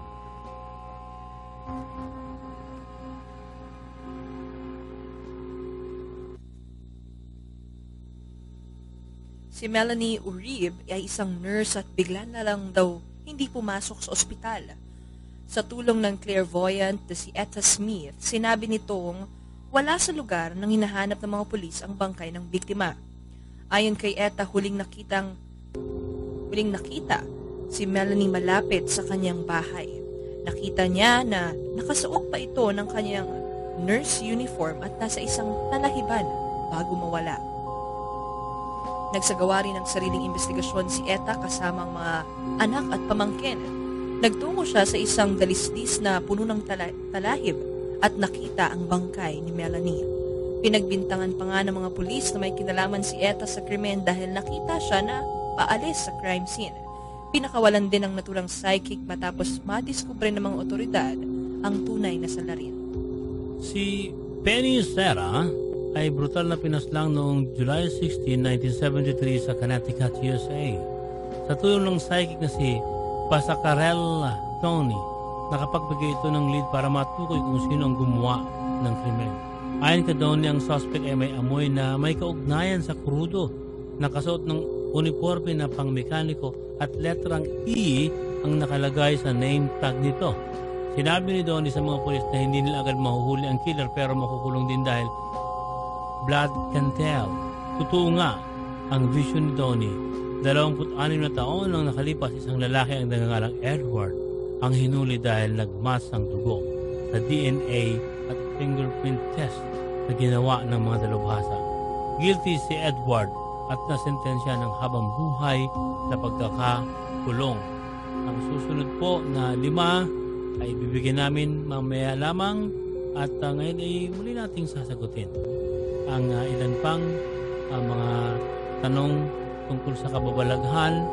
Si Melanie Uribe ay isang nurse at bigla na lang daw hindi pumasok sa ospital. Sa tulong ng clairvoyant na si Etta Smith, sinabi nitong wala sa lugar nang hinahanap ng mga pulis ang bangkay ng biktima. Ayon kay Etta, huling nakita si Melanie malapit sa kanyang bahay. Nakita niya na nakasuot pa ito ng kanyang nurse uniform at nasa isang talahiban bago mawala. Nagsagawa rin ng sariling investigasyon si Etta kasama ang mga anak at pamangkin. Nagtungo siya sa isang dalisdis na puno ng talahib at nakita ang bangkay ni Melanie. Pinagbintangan pa nga ng mga pulis na may kinalaman si Etta sa krimen dahil nakita siya na paalis sa crime scene. Pinakawalan din ng naturang psychic matapos madiskubre ng mga otoridad ang tunay na salarin. Si Penny Serra ay brutal na pinaslang noong July 16, 1973 sa Connecticut, USA. Sa tulong ng psychic na si Pasquarela Tony, nakapagbigay ito ng lead para matukoy kung sino ang gumawa ng krimen. Ayon kay Donnie, ang suspect ay may amoy na may kaugnayan sa krudo, nakasuot ng uniforme na pangmekaniko at letrang E ang nakalagay sa name tag nito. Sinabi ni Donnie sa mga pulis na hindi nila agad mahuhuli ang killer pero makukulong din dahil blood can tell. Totoo nga ang vision ni Donnie. 26 na taon nang nakalipas, isang lalaki ang nagngangalang Edward ang hinuli dahil nagmas ang dugo sa DNA at fingerprint test na ginawa ng mga dalubhasa. Guilty si Edward at nasentensya ng habang buhay sa pagkakakulong. Ang susunod po na 5 ay bibigyan namin mamaya lamang at ngayon ay muli nating sasagutin ang ilan pang mga tanong tungkol sa kababalaghan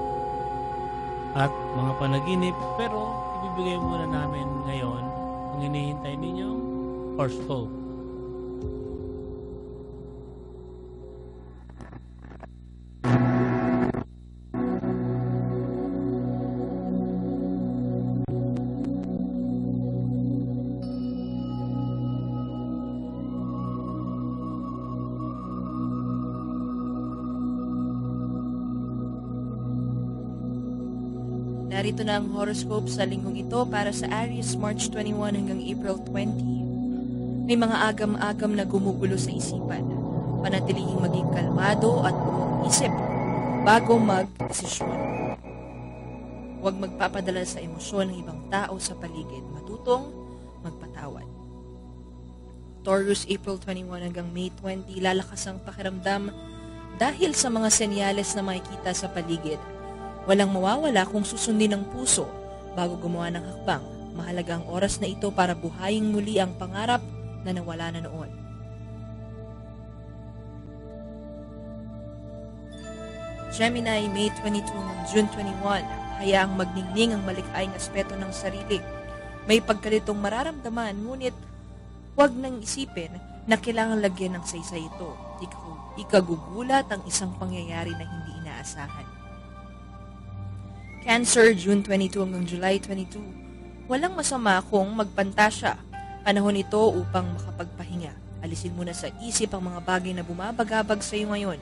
at mga panaginip, pero ibibigay muna namin ngayon ang hinihintay ninyong horoscope. Narito na ang horoscope sa linggong ito para sa Aries, March 21 hanggang April 20. May mga agam-agam na gumugulo sa isipan. Panatilihing maging kalmado at buong isip bago mag-desisyon. Huwag magpapadala sa emosyon ng ibang tao sa paligid. Matutong magpatawad. Taurus, April 21 hanggang May 20, lalakas ang pakiramdam dahil sa mga senyales na makikita sa paligid. Walang mawawala kung susundin ng puso bago gumawa ng hakbang. Mahalaga ang oras na ito para buhayin muli ang pangarap na nawala na noon. Gemini, May 22 hanggang June 21, hayaang magningning ang malikhaing aspeto ng sarili. May pagkalitong mararamdaman, ngunit huwag nang isipin na kailangan lagyan ng saysay ito. Ikagugulat ang isang pangyayari na hindi inaasahan. Cancer, June 22 hanggang July 22. Walang masama kung magpantasya. Panahon ito upang makapagpahinga. Alisin muna sa isip ang mga bagay na bumabagabag sa iyo ngayon.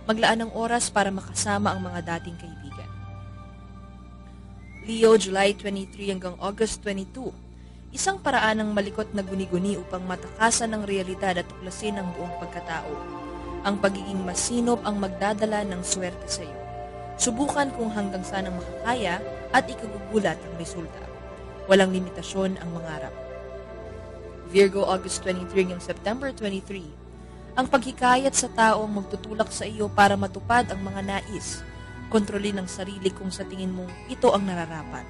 Maglaan ng oras para makasama ang mga dating kaibigan. Leo, July 23 hanggang August 22. Isang paraan ng malikot na guni-guni upang matakasan ng realidad at tuklasin ang buong pagkatao. Ang pagiging masinop ang magdadala ng swerte sa iyo. Subukan kung hanggang saan ang makakaya at ikagugulat ang resulta. Walang limitasyon ang mangarap. Virgo, August 23 hanggang September 23. Ang paghikayat sa taong magtutulak sa iyo para matupad ang mga nais. Kontrolin ang sarili kung sa tingin mong ito ang nararapat.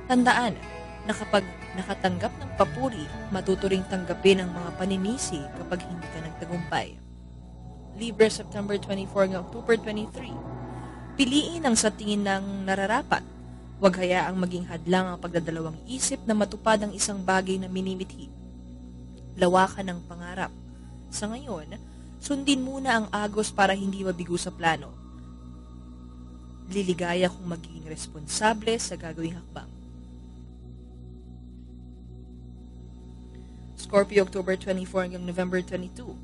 Tandaan na kapag nakatanggap ng papuri, matuturing tanggapin ang mga paninisi kapag hindi ka nagtagumpay. Libra, September 24 hanggang October 23. Piliin ang sa tingin ng nararapat. Huwag hayaang maging hadlang ang pagdadalawang isip na matupad ang isang bagay na minimithi. Lawakan ang pangarap. Sa ngayon, sundin muna ang agos para hindi mabigo sa plano. Liligaya kung magiging responsable sa gagawing hakbang. Scorpio, October 24 hanggang November 22.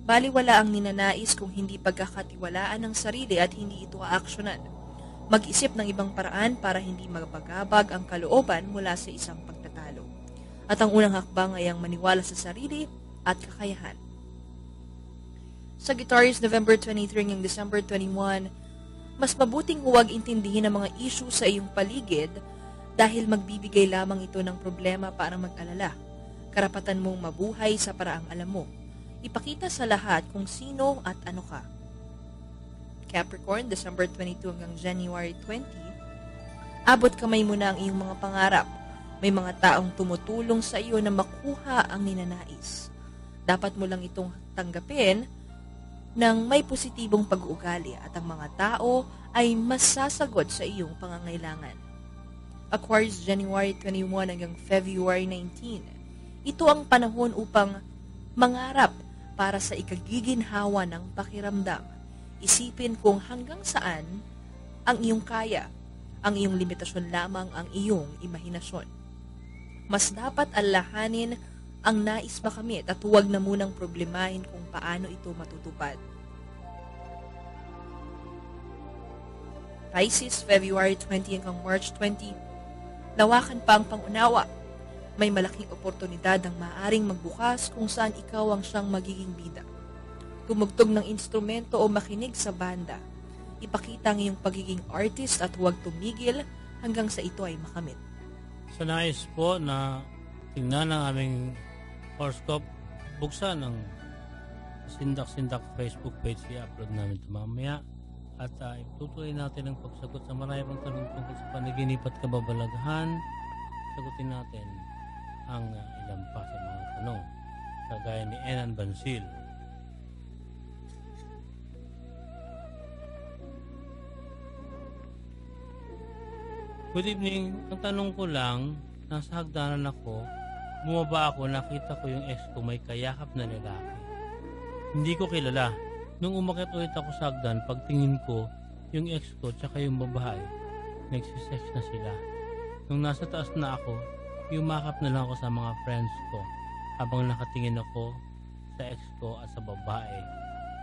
Baliwala ang ninanais kung hindi pagkakatiwalaan ng sarili at hindi ito aaksyonan. Mag-isip ng ibang paraan para hindi magpagabag ang kalooban mula sa isang pagtatalo. At ang unang hakbang ay ang maniwala sa sarili at kakayahan. Sagittarius, November 23 hanggang December 21, mas mabuting huwag intindihin ang mga issue sa iyong paligid dahil magbibigay lamang ito ng problema para mag-alala. Karapatan mong mabuhay sa paraang alam mo. Ipakita sa lahat kung sino at ano ka. Capricorn, December 22 hanggang January 20, abot kamay mo na ang iyong mga pangarap. May mga taong tumutulong sa iyo na makuha ang ninanais. Dapat mo lang itong tanggapin ng may positibong pag-uugali at ang mga tao ay masasagot sa iyong pangangailangan. Aquarius, January 21 hanggang February 19. Ito ang panahon upang mangarap para sa ikagiginhawa ng pakiramdam. Isipin kung hanggang saan ang iyong kaya, ang iyong limitasyon lamang ang iyong imahinasyon. Mas dapat alalahanin ang nais makamit at huwag na munang problemahin kung paano ito matutupad. Pisces, February 20 hanggang March 20. Lawakan pa ang pangunawa. May malaking oportunidad ang maaaring magbukas kung saan ikaw ang siyang magiging bida. Tumugtog ng instrumento o makinig sa banda. Ipakita ang iyong pagiging artist at huwag tumigil hanggang sa ito ay makamit. Sa nais po na tingnan ang aming horoscope, buksan ang Sindak-Sindak Facebook page, i-upload namin ito mamaya. At itutuloy natin ang pagsagot sa maraming tanong tungkol sa panaginip at kababalaghan. Sagutin natin ang ilan pa sa mga tanong, kagaya ni Enan Bansil. Good evening. Ang tanong ko lang, nasa hagdanan ako, bumaba ako, nakita ko yung ex ko may kayakap na lalaki. Hindi ko kilala. Nung umakyat ulit ako sa hagdan, pagtingin ko, yung ex ko tsaka yung babae, nagsisex na sila. Nung nasa taas na ako, yumakap na lang ako sa mga friends ko habang nakatingin ako sa ex ko at sa babae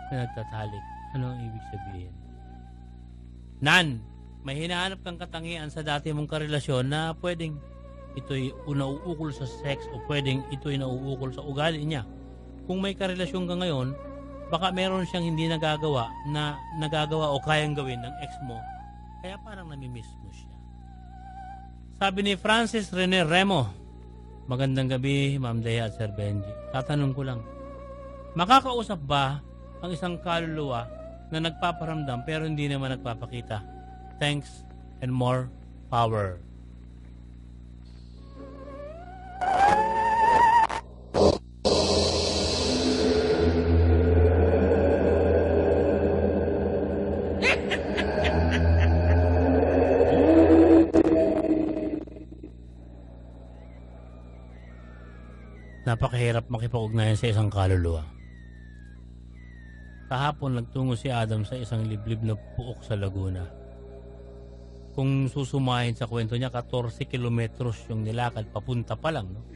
na nagtatalik. Ano ang ibig sabihin? Nan! May hinahanap kang katangian sa dati mong karelasyon na pwedeng ito'y nauukol sa sex o pwedeng ito'y nauukol sa ugali niya. Kung may karelasyon ka ngayon, baka meron siyang hindi nagagawa o kayang gawin ng ex mo, kaya parang namimiss mo siya. Sabi ni Francis Rene Remo, magandang gabi, Ma'am Dea at Sir Benji. Tatanong ko lang, makakausap ba ang isang kaluluwa na nagpaparamdam pero hindi naman nagpapakita? Thanks and more power. Napakahirap makipag-ugnayan sa isang kaluluwa. Kahapon nagtungo si Adam sa isang liblib na puok sa Laguna. Kung susumahin sa kwento niya, 14 kilometros yung nilakad papunta pa lang, no?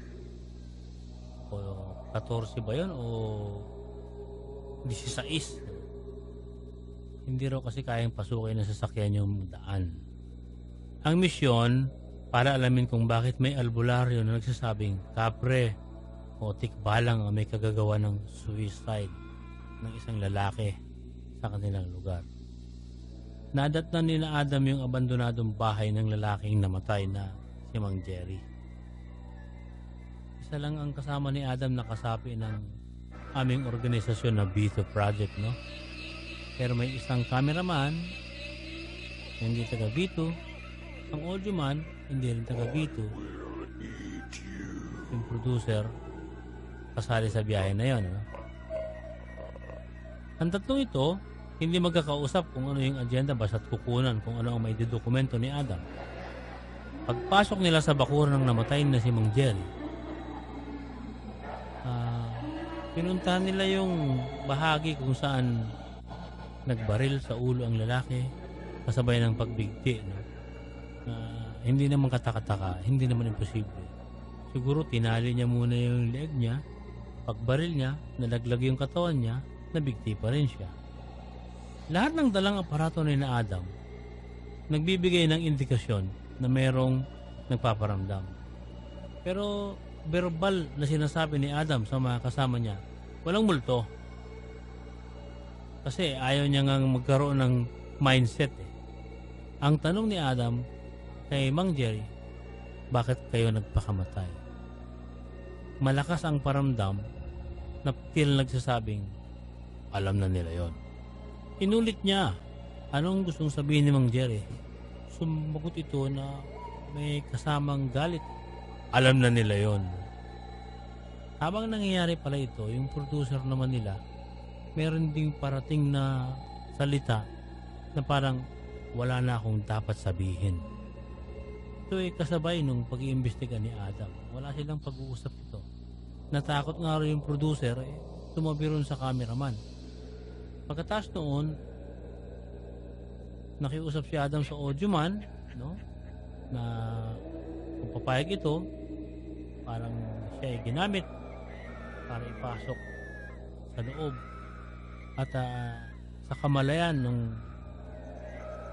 O 14 ba yun o 16? Hindi raw kasi kayang pasukin ng sasakyan yung daan. Ang misyon, para alamin kung bakit may albularyo na nagsasabing kapre o tikbalang ang may kagagawa ng suicide ng isang lalaki sa kanilang lugar. Nadatnan nila Adam yung abandonadong bahay ng lalaking namatay na si Mang Jerry. Isa lang ang kasama ni Adam na kasapi ng aming organisasyon na B2 Project, no? Pero may isang cameraman, hindi taga B2. Ang audio man, hindi rin taga B2. Yung producer, kasali sa biyahe na yun, no? Ang tatlong ito, hindi magkakausap kung ano yung agenda basta't kukunan kung ano ang may dokumento ni Adam. Pagpasok nila sa bakuran ng namatay na si Mang Jerry, pinuntahan nila yung bahagi kung saan nagbaril sa ulo ang lalaki kasabay ng pagbigti, no? Hindi naman katakataka, hindi naman imposible. Siguro tinali niya muna yung leeg niya, pagbaril niya, nalaglag yung katawan niya, nabigti pa rin siya. Lahat ng dalang aparato ni na Adam nagbibigay ng indikasyon na merong nagpaparamdam. Pero verbal na sinasabi ni Adam sa mga kasama niya, walang multo. Kasi ayaw niya nga magkaroon ng mindset eh. Ang tanong ni Adam kay Mang Jerry, bakit kayo nagpakamatay? Malakas ang paramdam na til nagsasabing, alam na nila yon. Inulit niya, anong gustong sabihin ni Mang Jerry? Sumagot ito na may kasamang galit. Alam na nila yon. Habang nangyayari pala ito, yung producer naman nila, meron ding parating na salita na parang wala na akong dapat sabihin. Ito ay kasabay nung pag-iimbestiga ni Adam. Wala silang pag-uusap ito. Natakot nga rin yung producer, tumabi ron sa cameraman. Pagkatapos noon, nakiusap si Adam sa audio man, no? Na kung papayag ito, parang siya ay ginamit para ipasok sa loob. At sa kamalayan ng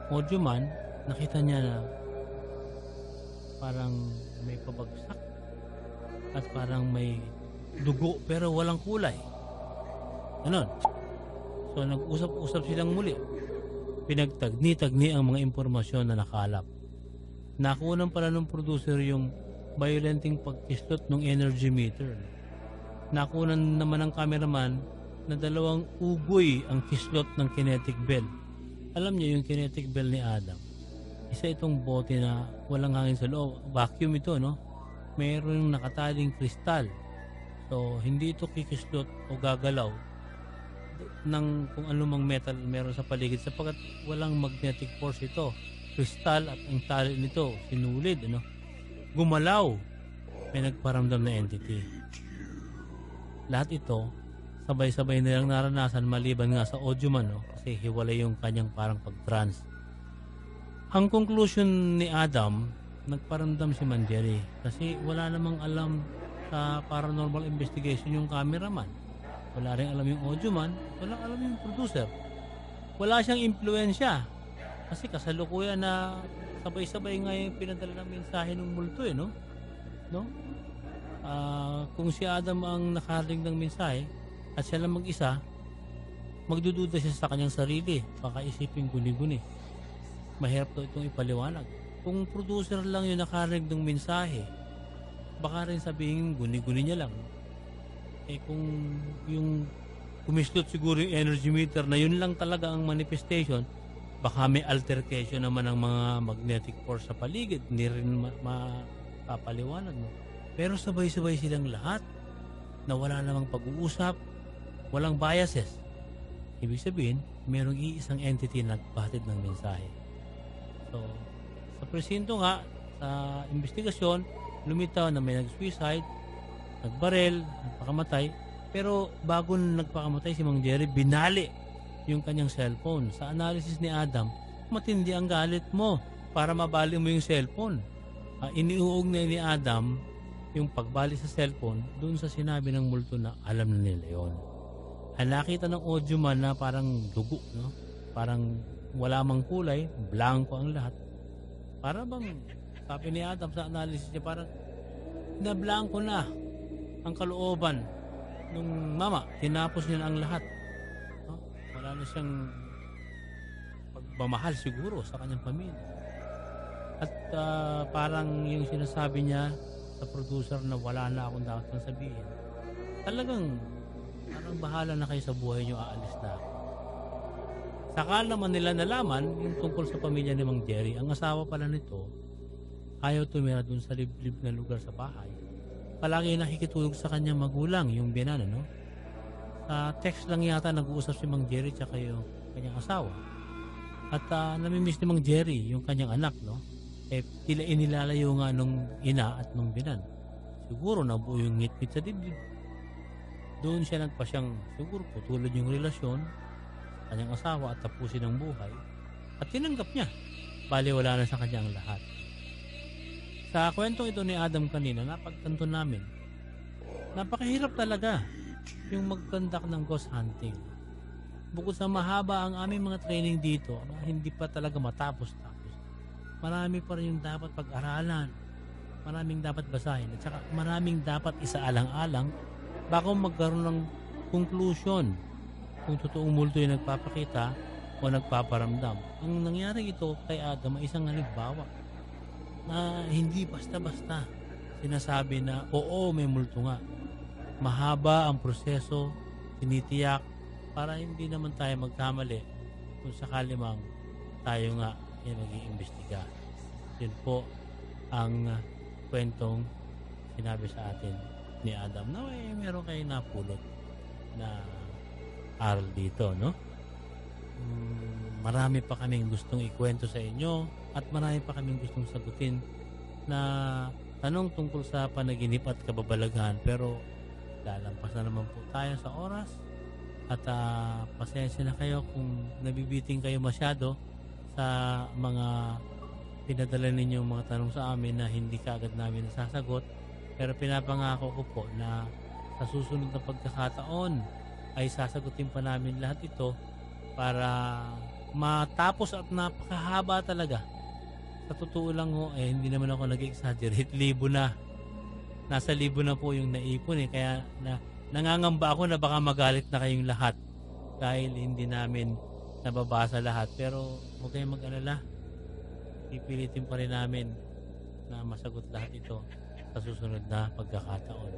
audio man, nakita niya na parang may pabagsak at parang may dugo pero walang kulay. Ganon. So nag-usap-usap silang muli. Pinagtagni-tagni ang mga impormasyon na nakalap. Nakunan pala ng producer yung violenting pagkislot ng energy meter. Nakunan naman ng cameraman na 2 ugoy ang kislot ng kinetic bell. Alam niyo yung kinetic bell ni Adam. Isa itong bote na walang hangin sa loob. Vacuum ito, no? Mayroong nakataling kristal. So, hindi ito kikislot o gagalaw ng kung anumang metal meron sa paligid sapagkat walang magnetic force ito. Kristal at ang tali nito, sinulid, ano? Gumalaw. May nagparamdam na entity. Lahat ito, sabay-sabay nilang naranasan maliban nga sa audio man, no? Kasi hiwalay yung kanyang parang pag-trance. Ang conclusion ni Adam, nagparamdam si Man Jerry kasi wala namang alam sa paranormal investigation yung cameraman. Wala rin alam yung audio man, wala alam yung producer. Wala siyang impluensya kasi kasalukuyan na sabay-sabay nga yung pinadala ng mensahe ng multo eh, no? Kung si Adam ang nakarinig ng mensahe at siya lang mag-isa, magdududa siya sa kanyang sarili, baka isipin guni-guni. Mahirap to itong ipaliwanag. Kung producer lang yung nakarinig ng mensahe, baka rin sabihin guni-guni niya lang. Kung yung kumislot siguro yung energy meter na yun lang talaga ang manifestation, baka may altercation naman ng mga magnetic force sa paligid, hindi rin mapapaliwanag, no? Pero sabay-sabay silang lahat na wala namang pag-uusap, walang biases. Ibig sabihin, mayroong iisang entity na nagpahatid ng mensahe. So, sa presinto nga, sa investigasyon, lumitaw na may nag-suicide, nagbarel, nagpakamatay. Pero bago nagpakamatay si Mang Jerry, binali yung kanyang cellphone. Sa analysis ni Adam, matindi ang galit mo para mabali mo yung cellphone. Iniuog na ni Adam yung pagbali sa cellphone doon sa sinabi ng multo na alam na nila yun. Nakita ng audio man na parang dugo, no? Parang wala mang kulay, blanco ang lahat. Para bang, sabi ni Adam sa analysis niya, parang na blanco na ang kalooban ng mama. Tinapos niya na ang lahat. No? Wala na siyang pagmamahal siguro sa kanyang pamilya. At parang yung sinasabi niya sa producer na wala na akong dapat sabihin, talagang Parang bahala na kayo sa buhay nyo, aalis na ako. Saka naman nila nalaman yung tungkol sa pamilya ni Mang Jerry. Ang asawa pala nito, ayaw tumira dun sa liblib na lugar sa bahay. Palagi nakikitulog sa kanyang magulang, yung biyanan, no? Sa text lang yata nag-uusap si Mang Jerry tsaka yung kanyang asawa. At namimiss ni Mang Jerry yung kanyang anak, no? Tila inilalayo nga nung ina at nung binan. Siguro nabuo yung ngit-ngit sa dibdib. Doon siya nagpasyang siguro putulad yung relasyon sa kanyang asawa at tapusin ang buhay. At tinanggap niya. Bali wala na sa kanyang lahat. Sa kwentong ito ni Adam kanina, napagtanto namin, napakahirap talaga yung mag-conduct ng ghost hunting. Bukod sa mahaba ang aming mga training dito, na hindi pa talaga matapos-tapos, marami pa rin yung dapat pag-aralan, maraming dapat basahin, at saka maraming dapat isaalang-alang bago magkaroon ng conclusion kung totoong multo yung nagpapakita o nagpaparamdam. Ang nangyari ito kay Adam ay isang halimbawa na hindi basta-basta sinasabi na oo, may multo nga. Mahaba ang proseso, tinitiyak para hindi naman tayo magkamali kung sakali mang tayo nga ay mag-iimbestiga. Yun po ang kwentong sinabi sa atin ni Adam na meron kayo napulot na aral dito, no? Marami pa kaming gustong ikwento sa inyo at marami pa kaming gustong sagutin na tanong tungkol sa panaginip at kababalaghan, pero lalampas na naman po tayo sa oras at pasensya na kayo kung nabibiting kayo masyado sa mga pinadala ninyong mga tanong sa amin na hindi kaagad namin nasasagot, pero pinapangako ko po na sa susunod na pagkakataon ay sasagutin pa namin lahat ito para matapos at napakahaba talaga. Sa totoo lang ho, hindi naman ako nag-exaggerate. Nasa 1,000 na po yung naipon kaya nangangamba ako na baka magalit na kayong lahat dahil hindi namin nababasa lahat. Pero huwag kayong mag-alala, pipilitin pa rin namin na masagot lahat ito sa susunod na pagkakataon,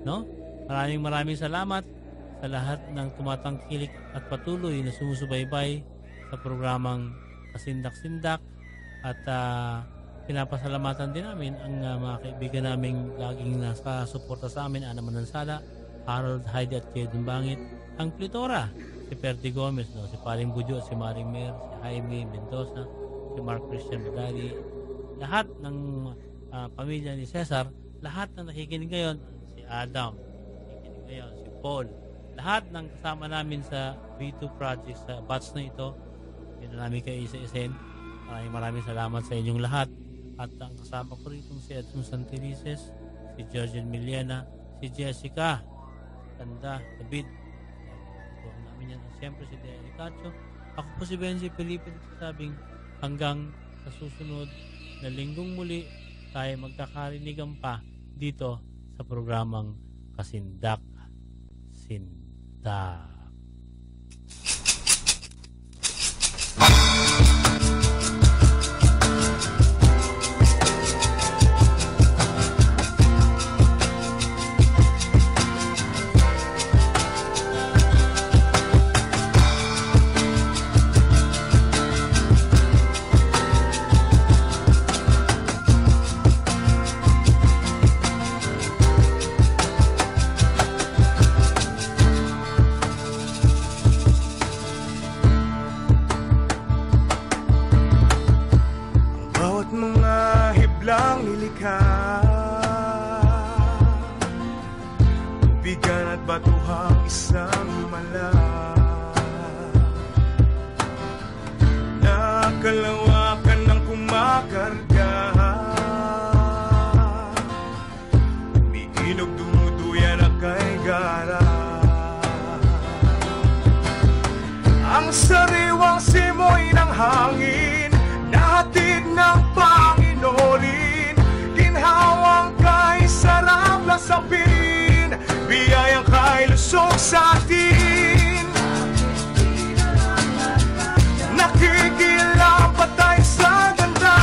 no? Maraming salamat sa lahat ng tumatangkilik at patuloy na sumusubaybay sa programang Kasindak-Sindak at pinapasalamatan din namin ang mga kaibigan naming laging nasa suporta sa amin, Ana Manansala, Harold, Heidi at Kedon Bangit, ang Plitora, si Perdi Gomez, no? Si Paring Budyo, si Maring Mer, si Jaime Mendoza, si Mark Christian Badali, lahat ng pamilya ni Cesar, lahat na nakikinig ngayon, si Adam, nakikinig ngayon, si Paul, lahat ng kasama namin sa V2 Project sa batch na ito, yun na namin kayo isa-isin. Maraming salamat sa inyong lahat. At ang kasama ko rito si Edson Santelices, si Georgian Miliana, si Jessica Tanda, David, namin yan, at siyempre si Dea Cacho. Ako po si Benji Felipe, sabing hanggang sa susunod na linggong muli tayo magkakarinigan pa dito sa programang Kasindak-Sindak. Bigan at batuhang isang mala, nakalawakan ng kumakarga, umiinog dumuduyan na kay gara. Ang sariwang simoy ng hangin, nahatid ng Panginoon, ginhawang kay sarap na sapin, biyayang kay lusog sa atin. Nakikilapat tayo sa ganda,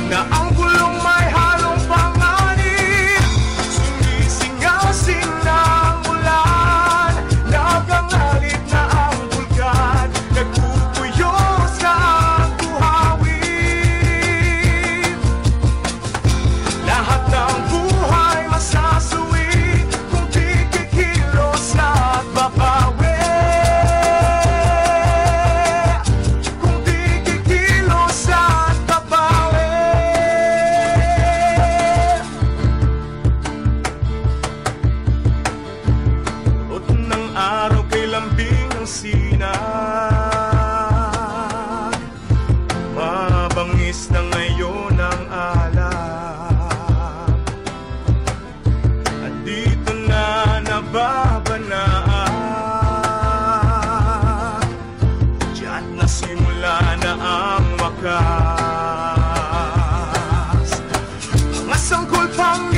na ang gulong may halong panganib, sumisingaw sangkol pang